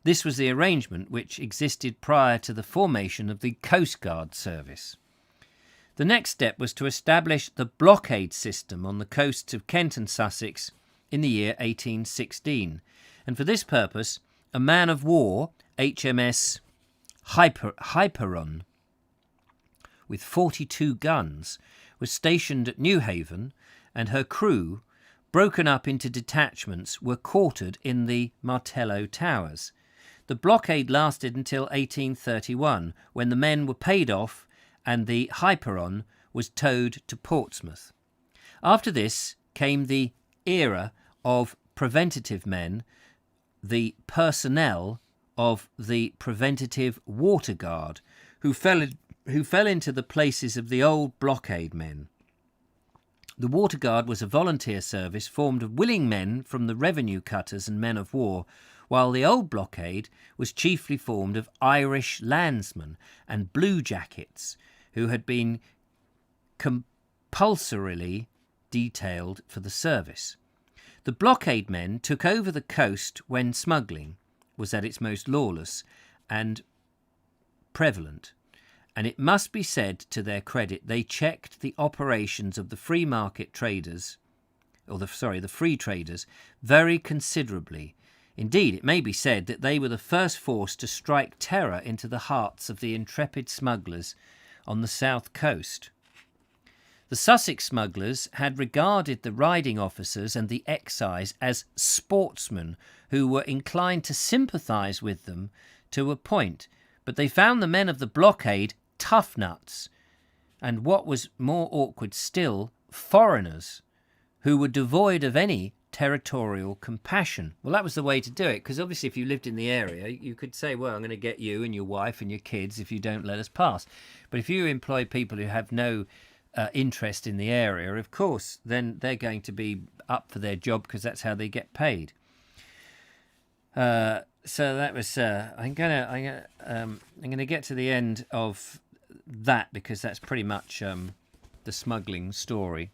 This was the arrangement which existed prior to the formation of the Coast Guard service. The next step was to establish the blockade system on the coasts of Kent and Sussex in the year 1816, and for this purpose a man of war, HMS Hyperon, with 42 guns, was stationed at Newhaven, and her crew, broken up into detachments, were quartered in the Martello Towers. The blockade lasted until 1831, when the men were paid off and the Hyperon was towed to Portsmouth. After this came the era of preventative men, the personnel of the preventative water guard, who fell into the places of the old blockade men. The water guard was a volunteer service formed of willing men from the revenue cutters and men of war, while the old blockade was chiefly formed of Irish landsmen and bluejackets, who had been compulsorily detailed for the service. The blockade men took over the coast when smuggling was at its most lawless and prevalent, and it must be said to their credit they checked the operations of the free market traders, the free traders, very considerably. Indeed, it may be said that they were the first force to strike terror into the hearts of the intrepid smugglers on the south coast. The Sussex smugglers had regarded the riding officers and the excise as sportsmen who were inclined to sympathise with them to a point, but they found the men of the blockade tough nuts, and what was more awkward still, foreigners who were devoid of any territorial compassion. Well, that was the way to do it, because obviously if you lived in the area, you could say, well, I'm going to get you and your wife and your kids if you don't let us pass. But if you employ people who have no interest in the area, of course, then they're going to be up for their job because that's how they get paid. So that was. I'm gonna get to the end of that because that's pretty much the smuggling story.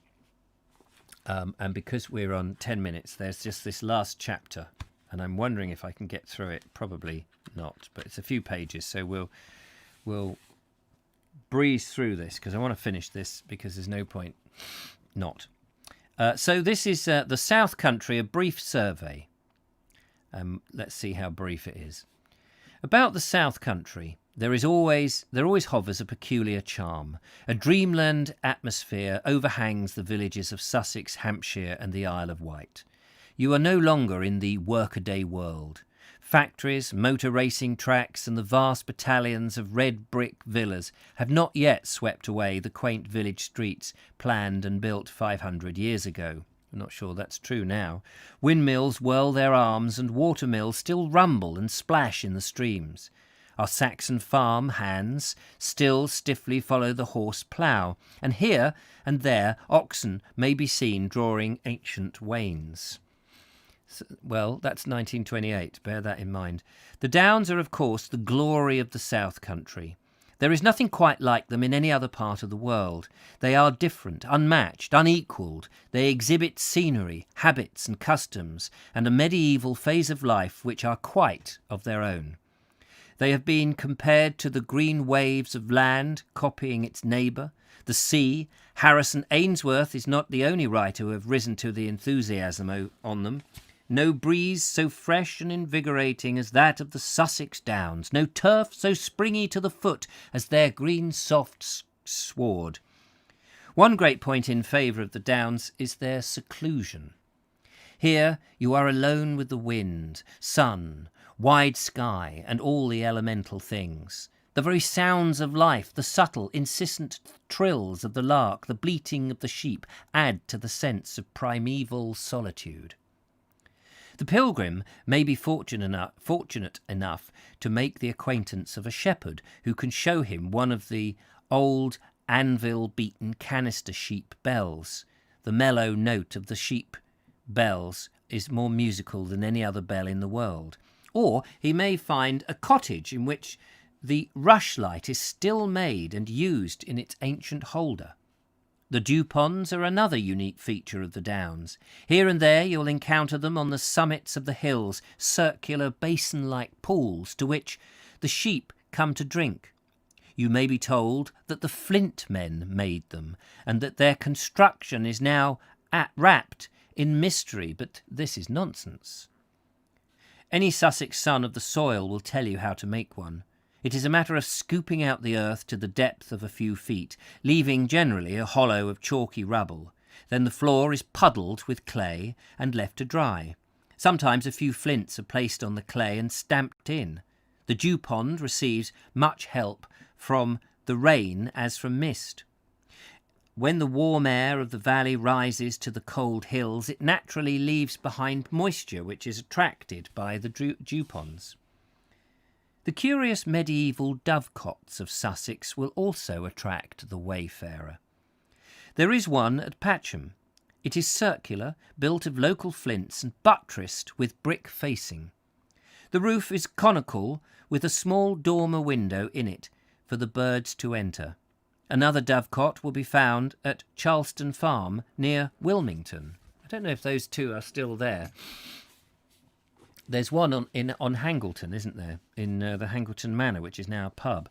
And because we're on 10 minutes, there's just this last chapter, and I'm wondering if I can get through it. Probably not, but it's a few pages, so we'll breeze through this because I want to finish this because there's no point not. So this is the South Country, a brief survey. Let's see how brief it is. About the South Country, there always hovers a peculiar charm. A dreamland atmosphere overhangs the villages of Sussex, Hampshire and the Isle of Wight. You are no longer in the workaday world. Factories, motor racing tracks and the vast battalions of red brick villas have not yet swept away the quaint village streets planned and built 500 years ago. I'm not sure that's true now. Windmills whirl their arms and watermills still rumble and splash in the streams. Our Saxon farm hands still stiffly follow the horse plough, and here and there oxen may be seen drawing ancient wains. Well, that's 1928, bear that in mind. The Downs are, of course, the glory of the South Country. There is nothing quite like them in any other part of the world. They are different, unmatched, unequalled. They exhibit scenery, habits and customs, and a medieval phase of life which are quite of their own. They have been compared to the green waves of land, copying its neighbour, the sea. Harrison Ainsworth is not the only writer who have risen to the enthusiasm on them. No breeze so fresh and invigorating as that of the Sussex Downs, no turf so springy to the foot as their green soft sward. One great point in favour of the Downs is their seclusion. Here you are alone with the wind, sun, wide sky, and all the elemental things. The very sounds of life, the subtle, insistent trills of the lark, the bleating of the sheep, add to the sense of primeval solitude. The pilgrim may be fortunate enough to make the acquaintance of a shepherd who can show him one of the old anvil-beaten canister sheep bells. The mellow note of the sheep bells is more musical than any other bell in the world. Or he may find a cottage in which the rushlight is still made and used in its ancient holder. The dew ponds are another unique feature of the Downs. Here and there you'll encounter them on the summits of the hills, circular basin-like pools to which the sheep come to drink. You may be told that the Flint men made them, and that their construction is now wrapped in mystery, but this is nonsense. Any Sussex son of the soil will tell you how to make one. It is a matter of scooping out the earth to the depth of a few feet, leaving generally a hollow of chalky rubble. Then the floor is puddled with clay and left to dry. Sometimes a few flints are placed on the clay and stamped in. The dew pond receives much help from the rain as from mist. When the warm air of the valley rises to the cold hills, it naturally leaves behind moisture which is attracted by the dew ponds. The curious medieval dovecots of Sussex will also attract the wayfarer. There is one at Patcham. It is circular, built of local flints and buttressed with brick facing. The roof is conical with a small dormer window in it for the birds to enter. Another dovecot will be found at Charleston Farm near Wilmington. I don't know if those two are still there. There's one on Hangleton, isn't there, in the Hangleton Manor, which is now a pub.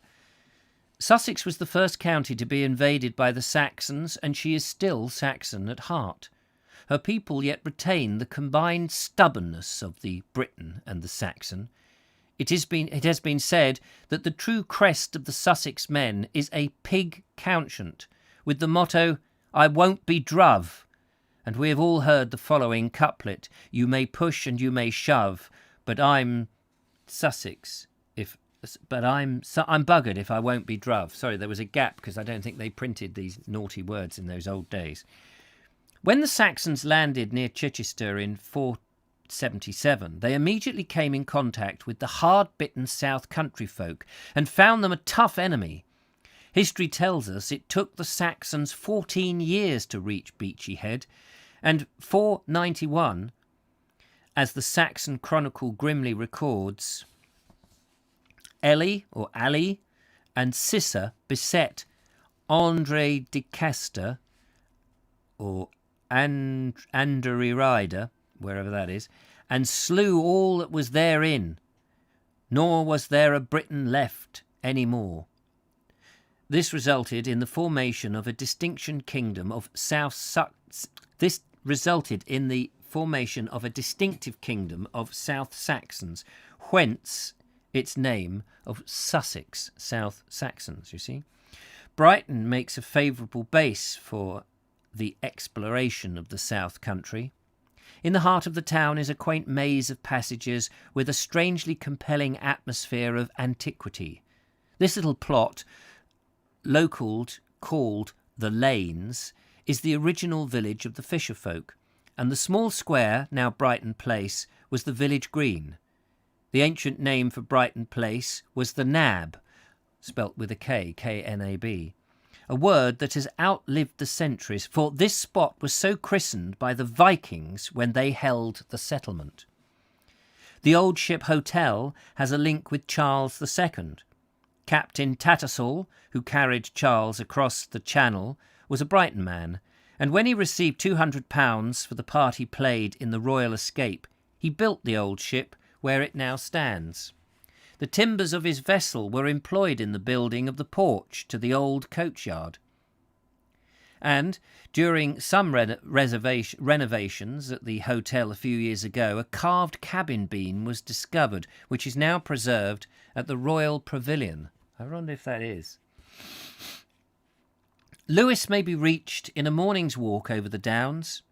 Sussex was the first county to be invaded by the Saxons, and she is still Saxon at heart. Her people yet retain the combined stubbornness of the Briton and the Saxon. It has been said that the true crest of the Sussex men is a pig couchant, with the motto, "I won't be druv." And we have all heard the following couplet: "You may push and you may shove, but I'm Sussex I'm buggered if I won't be druv." Sorry, there was a gap because I don't think they printed these naughty words in those old days. When the Saxons landed near Chichester in 477, they immediately came in contact with the hard-bitten South Country folk and found them a tough enemy. History tells us it took the Saxons 14 years to reach Beachy Head, and 491, as the Saxon Chronicle grimly records, Ali and Sissa beset André de Castor, or Anderyrida, wherever that is, and slew all that was therein, nor was there a Briton left any more. This resulted in the formation of a distinctive kingdom of South Saxons, whence its name of Sussex, South Saxons, you see. Brighton makes a favourable base for the exploration of the South Country. In the heart of the town is a quaint maze of passages with a strangely compelling atmosphere of antiquity. This little plot, called the Lanes, is the original village of the fisher folk, and the small square, now Brighton Place, was the village green. The ancient name for Brighton Place was the Nab, spelt with a K, K-N-A-B, a word that has outlived the centuries, for this spot was so christened by the Vikings when they held the settlement. The Old Ship Hotel has a link with Charles II. Captain Tattersall, who carried Charles across the Channel, was a Brighton man, and when he received £200 for the part he played in the Royal Escape, he built the old ship where it now stands. The timbers of his vessel were employed in the building of the porch to the old coachyard. And during some renovations at the hotel a few years ago, a carved cabin beam was discovered, which is now preserved at the Royal Pavilion. I wonder if that is. Lewes may be reached in a morning's walk over the downs.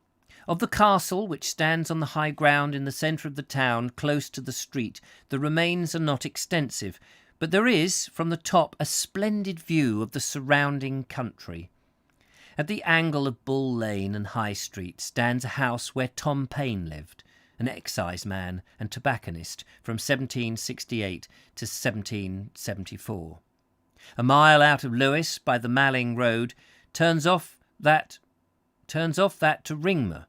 Of the castle, which stands on the high ground in the centre of the town, close to the street, the remains are not extensive, but there is, from the top, a splendid view of the surrounding country. At the angle of Bull Lane and High Street stands a house where Tom Paine lived, an exciseman and tobacconist from 1768 to 1774. A mile out of Lewes, by the Malling Road, turns off that to Ringmer.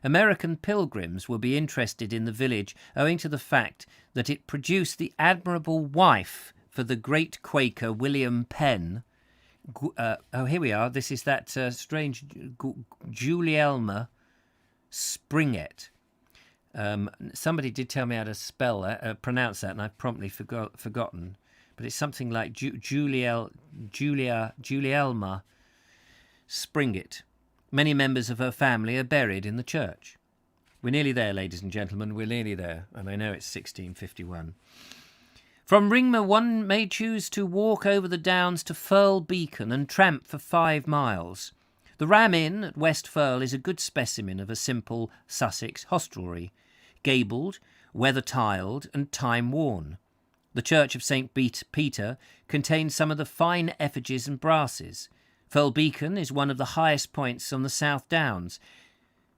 American pilgrims will be interested in the village owing to the fact that it produced the admirable wife for the great Quaker William Penn. Here we are. This is that strange Julielma Springett. Somebody did tell me how to pronounce that, and I've promptly forgotten. But it's something like Julielma Springett. Many members of her family are buried in the church. We're nearly there, ladies and gentlemen. We're nearly there, and I know it's 1651. From Ringmer, one may choose to walk over the downs to Firle Beacon and tramp for 5 miles. The Ram Inn at West Firle is a good specimen of a simple Sussex hostelry, gabled, weather-tiled, and time-worn. The church of St. Peter contains some of the fine effigies and brasses. Firle Beacon is one of the highest points on the South Downs.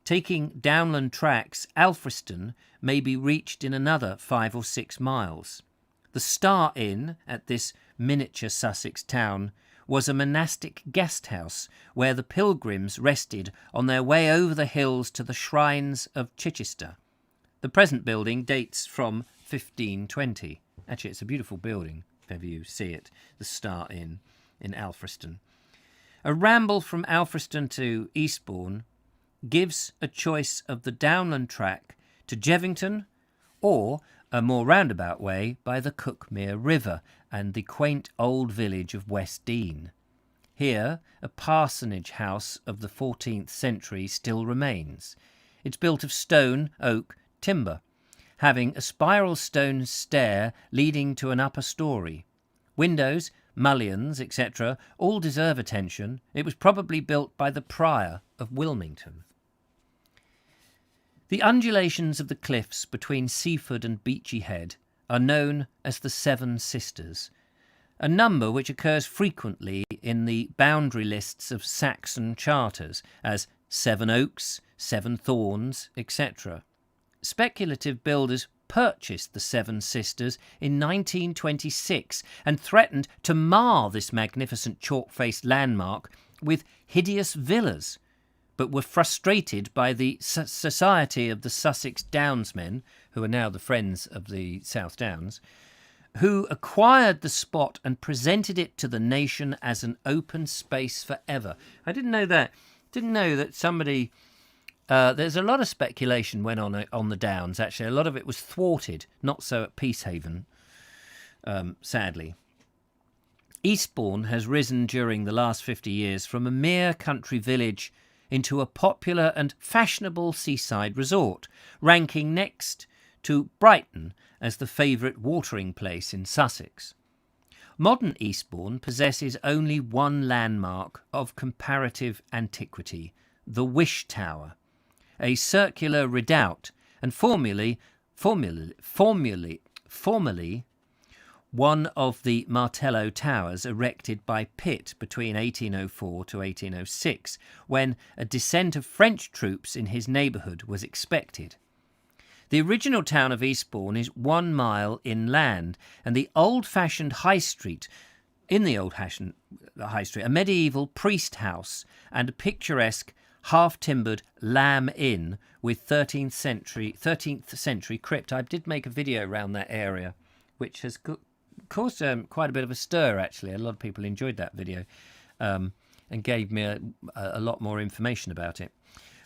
Taking downland tracks, Alfriston may be reached in another 5 or 6 miles. The Star Inn at this miniature Sussex town was a monastic guest house where the pilgrims rested on their way over the hills to the shrines of Chichester. The present building dates from 1520. Actually, it's a beautiful building, if ever you see it, the Star Inn in Alfriston. A ramble from Alfriston to Eastbourne gives a choice of the downland track to Jevington, or a more roundabout way by the Cuckmere River and the quaint old village of West Dean. Here, a parsonage house of the 14th century still remains. It's built of stone, oak, timber, having a spiral stone stair leading to an upper story. Windows, mullions, etc., all deserve attention. It was probably built by the Prior of Wilmington. The undulations of the cliffs between Seaford and Beachy Head are known as the Seven Sisters, a number which occurs frequently in the boundary lists of Saxon charters as Seven Oaks, Seven Thorns, etc. Speculative builders purchased the Seven Sisters in 1926 and threatened to mar this magnificent chalk-faced landmark with hideous villas, but were frustrated by the Society of the Sussex Downsmen, who are now the Friends of the South Downs, who acquired the spot and presented it to the nation as an open space forever. I didn't know that. Didn't know that somebody... there's a lot of speculation went on the Downs, actually. A lot of it was thwarted, not so at Peacehaven, sadly. Eastbourne has risen during the last 50 years from a mere country village into a popular and fashionable seaside resort, ranking next to Brighton as the favourite watering place in Sussex. Modern Eastbourne possesses only one landmark of comparative antiquity, the Wish Tower, a circular redoubt, and formerly one of the Martello Towers erected by Pitt between 1804 to 1806, when a descent of French troops in his neighbourhood was expected. The original town of Eastbourne is 1 mile inland, and the old-fashioned High Street, a medieval priest house and a picturesque half-timbered Lamb Inn with 13th century crypt. I did make a video around that area, which has caused quite a bit of a stir, actually. A lot of people enjoyed that video and gave me a lot more information about it.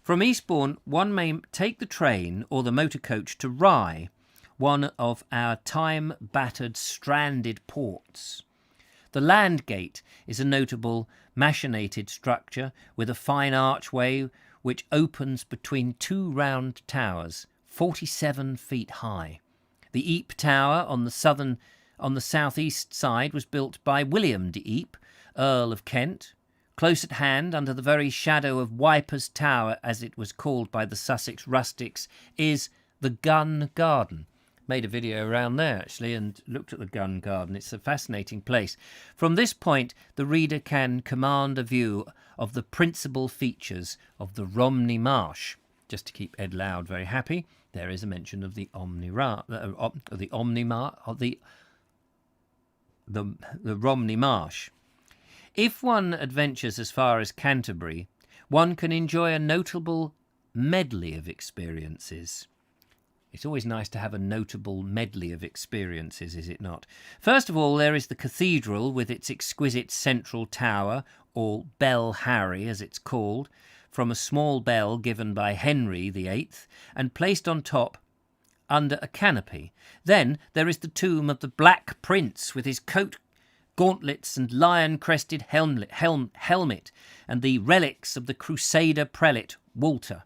From Eastbourne, one may take the train or the motor coach to Rye, one of our time-battered stranded ports. The Landgate is a notable machinated structure with a fine archway which opens between 2 round towers, 47 feet high. The Epe Tower on the southeast side was built by William de Epe, Earl of Kent. Close at hand, under the very shadow of Wiper's Tower, as it was called by the Sussex rustics, is the Gun Garden. Made a video around there, actually, and looked at the Gun Garden. It's a fascinating place. From this point, the reader can command a view of the principal features of the Romney Marsh. Just to keep Ed Loud very happy, there is a mention of the the Romney Marsh. If one adventures as far as Canterbury, one can enjoy a notable medley of experiences. It's always nice to have a notable medley of experiences, is it not? First of all, there is the Cathedral with its exquisite central tower, or Bell Harry as it's called, from a small bell given by Henry VIII and placed on top under a canopy. Then there is the tomb of the Black Prince with his coat, gauntlets and lion-crested helmet, and the relics of the Crusader prelate Walter.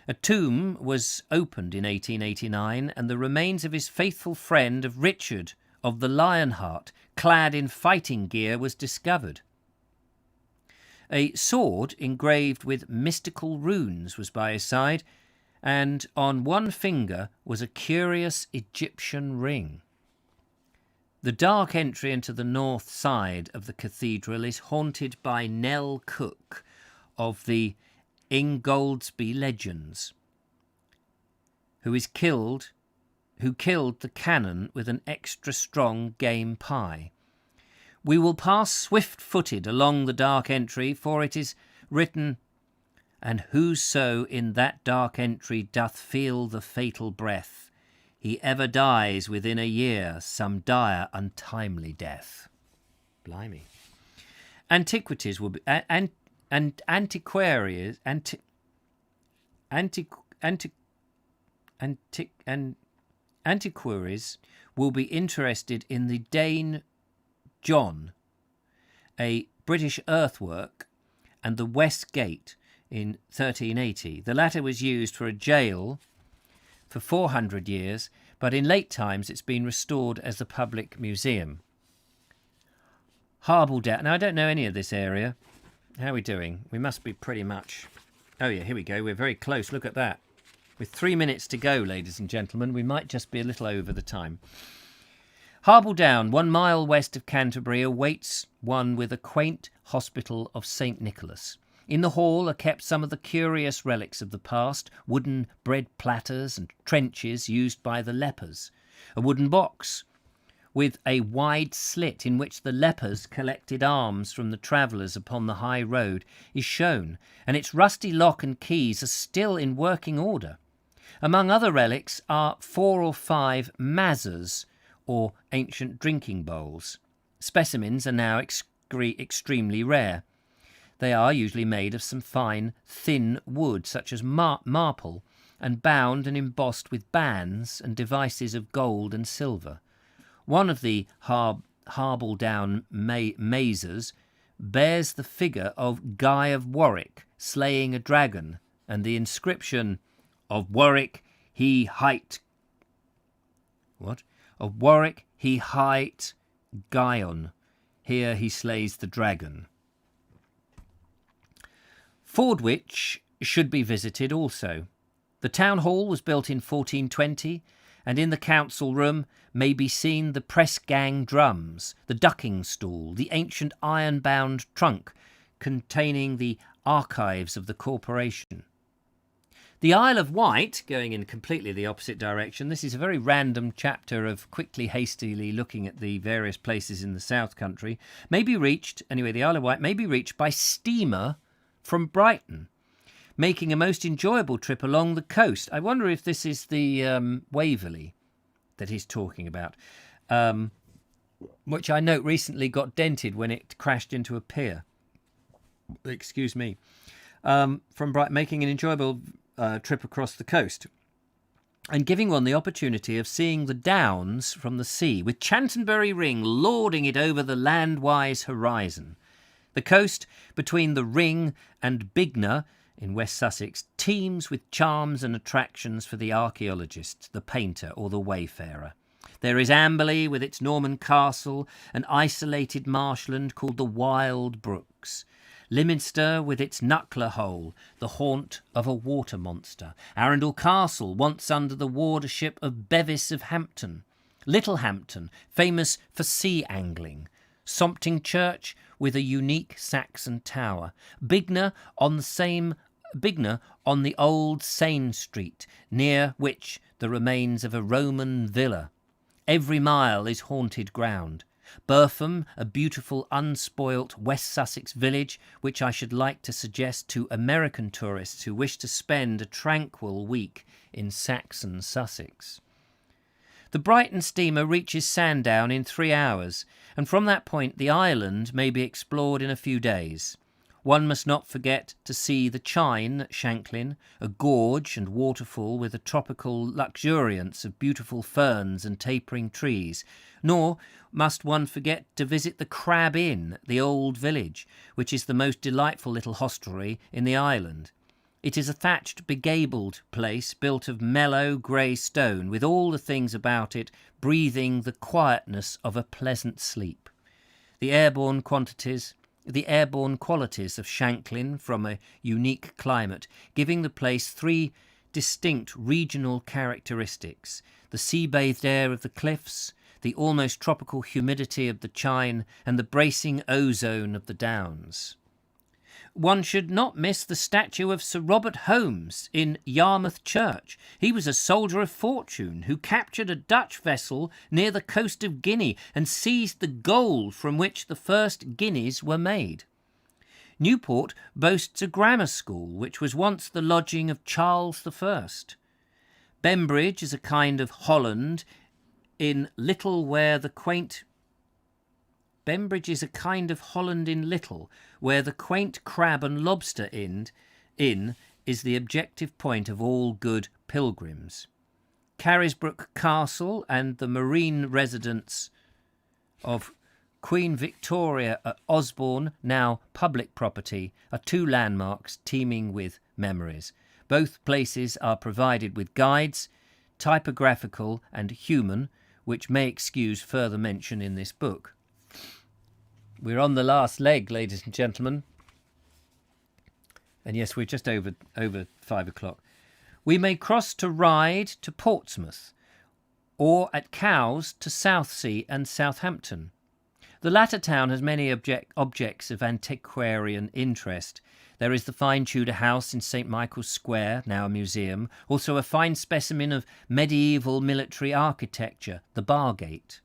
A tomb was opened in 1889, and the remains of his faithful friend of Richard of the Lionheart, clad in fighting gear, was discovered. A sword engraved with mystical runes was by his side, and on one finger was a curious Egyptian ring. The dark entry into the north side of the cathedral is haunted by Nell Cook of the Ingoldsby Legends, who killed the canon with an extra strong game pie. We will pass swift-footed along the dark entry, for it is written, "And whoso in that dark entry doth feel the fatal breath, he ever dies within a year some dire untimely death." Blimey. Antiquities will be antiquaries will be interested in the Dane John, a British earthwork, and the West Gate in 1380. The latter was used for a jail for 400 years, but in late times it's been restored as a public museum. Harbledown. Now, I don't know any of this area. How are we doing? We must be pretty much... Oh, yeah, here we go. We're very close. Look at that. With 3 minutes to go, ladies and gentlemen, we might just be a little over the time. Harbledown, 1 mile west of Canterbury, awaits one with a quaint hospital of St. Nicholas. In the hall are kept some of the curious relics of the past, wooden bread platters and trenches used by the lepers, a wooden box with a wide slit in which the lepers collected alms from the travellers upon the high road is shown, and its rusty lock and keys are still in working order. Among other relics are 4 or 5 mazzers, or ancient drinking bowls. Specimens are now extremely rare. They are usually made of some fine, thin wood, such as marple, and bound and embossed with bands and devices of gold and silver. One of the Harbledown mazers bears the figure of Guy of Warwick slaying a dragon, and the inscription, "Of Warwick he hight..." What? "Of Warwick he hight Guyon. Here he slays the dragon." Fordwich should be visited also. The town hall was built in 1420, and in the council room may be seen the press gang drums, the ducking stool, the ancient iron-bound trunk containing the archives of the corporation. The Isle of Wight, going in completely the opposite direction, this is a very random chapter of hastily looking at the various places in the South Country, may be reached, anyway, the Isle of Wight may be reached by steamer from Brighton, making a most enjoyable trip along the coast. I wonder if this is the Waverley that he's talking about, which I note recently got dented when it crashed into a pier. Excuse me. From Brighton, making an enjoyable trip across the coast and giving one the opportunity of seeing the Downs from the sea, with Chantonbury Ring lording it over the landwise horizon. The coast between the Ring and Bignor in West Sussex teems with charms and attractions for the archaeologist, the painter, or the wayfarer. There is Amberley with its Norman castle, an isolated marshland called the Wild Brooks. Lyminster with its Knuckler Hole, the haunt of a water monster. Arundel Castle, once under the wardership of Bevis of Hampton. Littlehampton, famous for sea angling. Sompting Church with a unique Saxon tower. Bignor on the old Seine Street, near which the remains of a Roman villa. Every mile is haunted ground. Burpham, a beautiful, unspoilt West Sussex village, which I should like to suggest to American tourists who wish to spend a tranquil week in Saxon Sussex. The Brighton steamer reaches Sandown in 3 hours, and from that point the island may be explored in a few days. One must not forget to see the Chine at Shanklin, a gorge and waterfall with a tropical luxuriance of beautiful ferns and tapering trees, nor must one forget to visit the Crab Inn, the old village, which is the most delightful little hostelry in the island. It is a thatched, begabled place built of mellow grey stone, with all the things about it breathing the quietness of a pleasant sleep. The airborne qualities of Shanklin from a unique climate, giving the place 3 distinct regional characteristics: the sea-bathed air of the cliffs, the almost tropical humidity of the Chine, and the bracing ozone of the Downs. One should not miss the statue of Sir Robert Holmes in Yarmouth Church. He was a soldier of fortune who captured a Dutch vessel near the coast of Guinea and seized the gold from which the first guineas were made. Newport boasts a grammar school, which was once the lodging of Charles I. Bembridge is a kind of Holland in Little, where the quaint crab and lobster inn is the objective point of all good pilgrims. Carisbrooke Castle and the marine residence of Queen Victoria at Osborne, now public property, are 2 landmarks teeming with memories. Both places are provided with guides, typographical and human, which may excuse further mention in this book. We're on the last leg, ladies and gentlemen. And yes, we're just over 5 o'clock. We may cross to Ryde to Portsmouth, or at Cowes to Southsea and Southampton. The latter town has many objects of antiquarian interest. There is the fine Tudor house in St. Michael's Square, now a museum, also a fine specimen of medieval military architecture, the Bargate.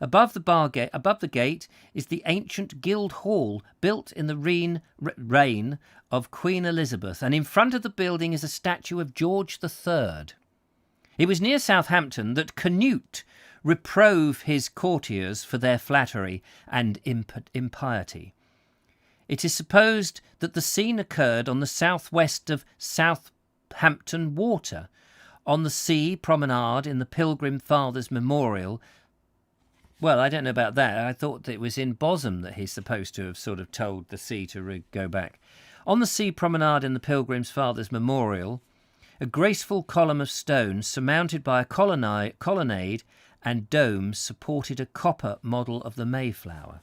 Above the gate is the ancient Guild Hall, built in the reign of Queen Elizabeth, and in front of the building is a statue of George III. It was near Southampton that Canute reprove his courtiers for their flattery and impiety. It is supposed that the scene occurred on the southwest of Southampton Water, on the sea promenade in the Pilgrim Fathers' Memorial. Well, I don't know about that. I thought it was in Bosom that he's supposed to have sort of told the sea to go back. On the sea promenade in the Pilgrim's Fathers' Memorial, a graceful column of stone surmounted by a colonnade and dome supported a copper model of the Mayflower.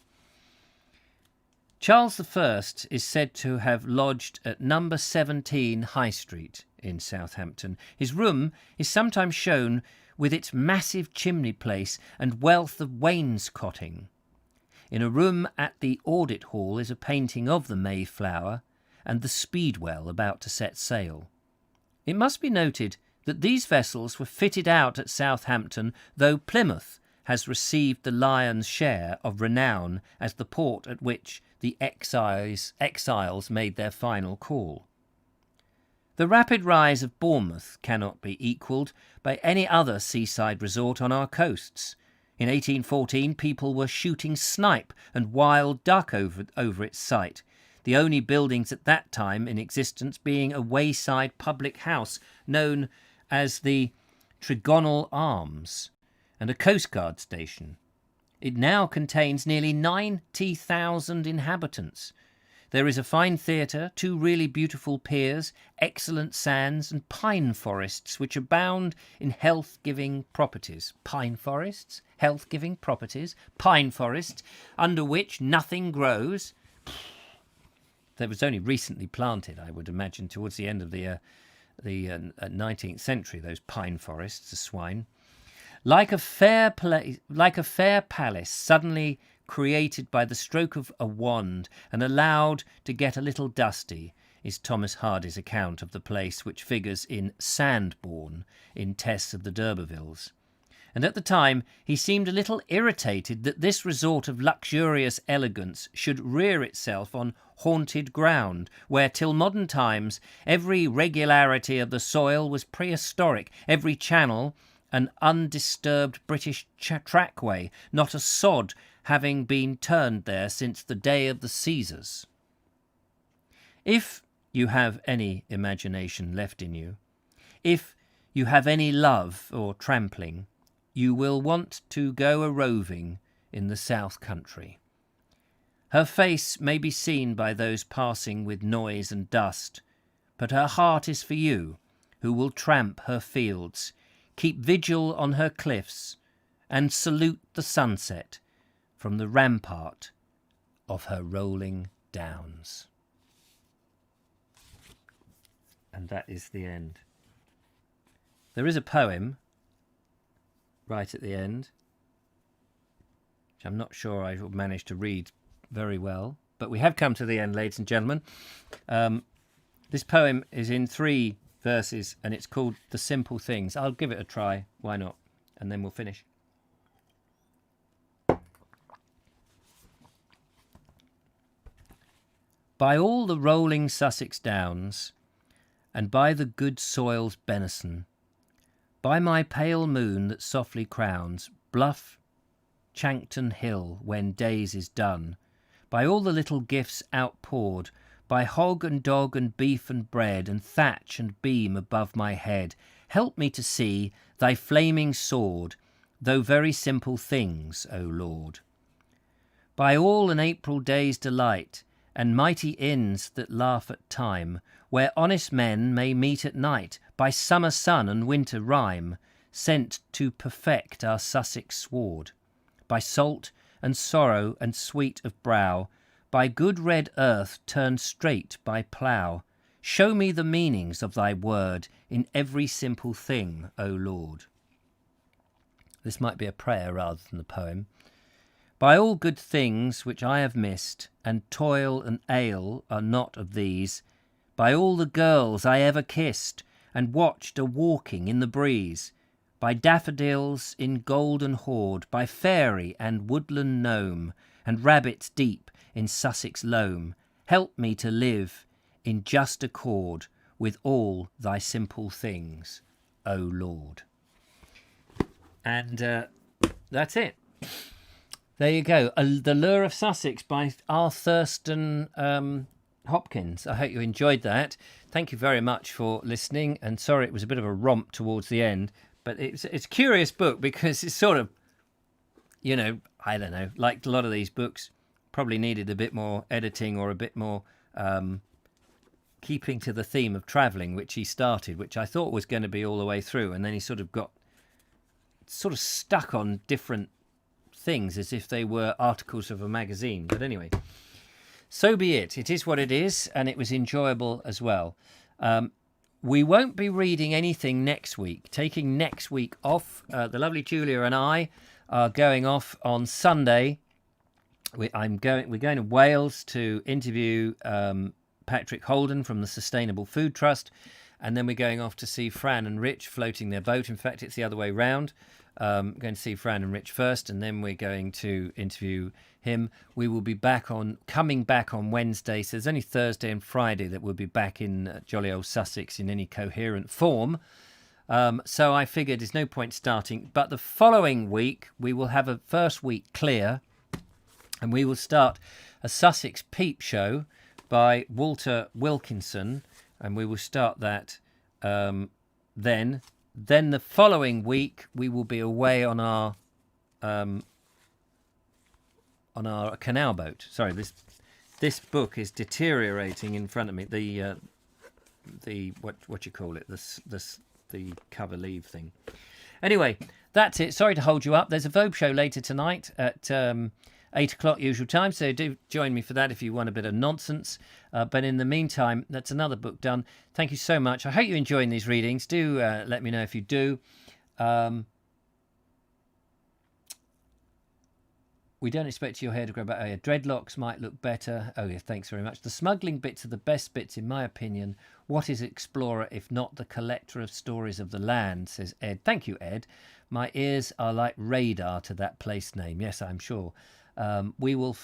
Charles I is said to have lodged at number 17 High Street in Southampton. His room is sometimes shown with its massive chimney place and wealth of wainscoting. In a room at the Audit Hall is a painting of the Mayflower and the Speedwell about to set sail. It must be noted that these vessels were fitted out at Southampton, though Plymouth has received the lion's share of renown as the port at which the exiles made their final call. The rapid rise of Bournemouth cannot be equalled by any other seaside resort on our coasts. In 1814, people were shooting snipe and wild duck over its site, the only buildings at that time in existence being a wayside public house known as the Tregonal Arms and a coastguard station. It now contains nearly 90,000 inhabitants. There is a fine theatre, 2 really beautiful piers, excellent sands, and pine forests which abound in health-giving properties. Pine forests? Health-giving properties? Pine forests, under which nothing grows. That was only recently planted, I would imagine, towards the end of the 19th century, those pine forests, the Swain. Like a fair palace suddenly created by the stroke of a wand and allowed to get a little dusty, is Thomas Hardy's account of the place, which figures in Sandbourne in Tess of the d'Urbervilles. And at the time he seemed a little irritated that this resort of luxurious elegance should rear itself on haunted ground, where till modern times every regularity of the soil was prehistoric, every channel an undisturbed British trackway, not a sod having been turned there since the day of the Caesars. If you have any imagination left in you, if you have any love or trampling, you will want to go a-roving in the south country. Her face may be seen by those passing with noise and dust, but her heart is for you, who will tramp her fields, keep vigil on her cliffs, and salute the sunset from the rampart of her rolling downs. And that is the end. There is a poem right at the end, which I'm not sure I will manage to read very well, but we have come to the end, ladies and gentlemen. This poem is in 3 verses, and it's called The Simple Things. I'll give it a try, why not? And then we'll finish. By all the rolling Sussex downs, and by the good soil's benison, by my pale moon that softly crowns bluff Chancton Hill when days is done, by all the little gifts outpoured, by hog and dog and beef and bread, and thatch and beam above my head, help me to see thy flaming sword, though very simple things, O Lord. By all an April day's delight, and mighty inns that laugh at time, where honest men may meet at night, by summer sun and winter rime, sent to perfect our Sussex sward, by salt and sorrow and sweet of brow, by good red earth turned straight by plough, show me the meanings of thy word in every simple thing, O Lord. This might be a prayer rather than a poem. By all good things which I have missed, and toil and ale are not of these, by all the girls I ever kissed, and watched a-walking in the breeze, by daffodils in golden hoard, by fairy and woodland gnome, and rabbits deep in Sussex loam, help me to live in just accord with all thy simple things, O Lord. And that's it. There you go. The Lure of Sussex by R. Thurston Hopkins. I hope you enjoyed that. Thank you very much for listening. And sorry it was a bit of a romp towards the end. But it's a curious book because it's sort of, you know, I don't know, like a lot of these books, probably needed a bit more editing or a bit more keeping to the theme of travelling, which he started, which I thought was going to be all the way through. And then he sort of got stuck on different things as if they were articles of a magazine. But anyway, so be it. It is what it is, and it was enjoyable as well. We won't be reading anything next week. Taking next week off. The lovely Julia and I are going off on Sunday. We're going to Wales to interview Patrick Holden from the Sustainable Food Trust, and then we're going off to see Fran and Rich floating their boat. In fact, it's the other way round. Going to see Fran and Rich first, and then we're going to interview him. We will be coming back on Wednesday, so there's only Thursday and Friday that we'll be back in jolly old Sussex in any coherent form. So I figured there's no point starting. But the following week, we will have a first week clear, and we will start a Sussex Peep Show by Walter Wilkinson, and we will start that then. Then the following week we will be away on our canal boat. Sorry, this This book is deteriorating in front of me. The what you call it? The cover leave thing. Anyway, that's it. Sorry to hold you up. There's a Vogue show later tonight at 8 o'clock usual time, so do join me for that if you want a bit of nonsense. But in the meantime, that's another book done. Thank you so much. I hope you're enjoying these readings. Do let me know if you do. We don't expect your hair to grow back. Oh, yeah, dreadlocks might look better. Oh, yeah, thanks very much. The smuggling bits are the best bits, in my opinion. What is Explorer if not the collector of stories of the land, says Ed. Thank you, Ed. My ears are like radar to that place name. Yes, I'm sure. We will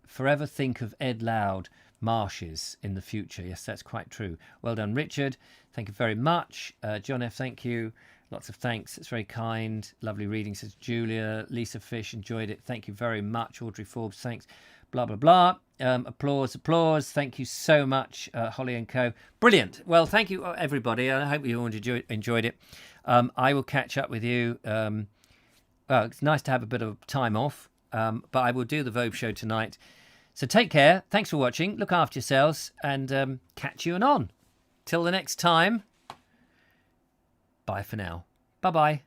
forever think of Ed Loud marshes in the future. Yes, that's quite true. Well done, Richard. Thank you very much. John F., thank you. Lots of thanks. It's very kind. Lovely reading, says Julia. Lisa Fish, enjoyed it. Thank you very much. Audrey Forbes, thanks. Blah, blah, blah. Applause, applause. Thank you so much, Holly and Co. Brilliant. Well, thank you, everybody. I hope you all enjoyed it. I will catch up with you. Well, it's nice to have a bit of time off, but I will do the Vogue show tonight. So take care. Thanks for watching. Look after yourselves and catch you anon. Till the next time. Bye for now. Bye-bye.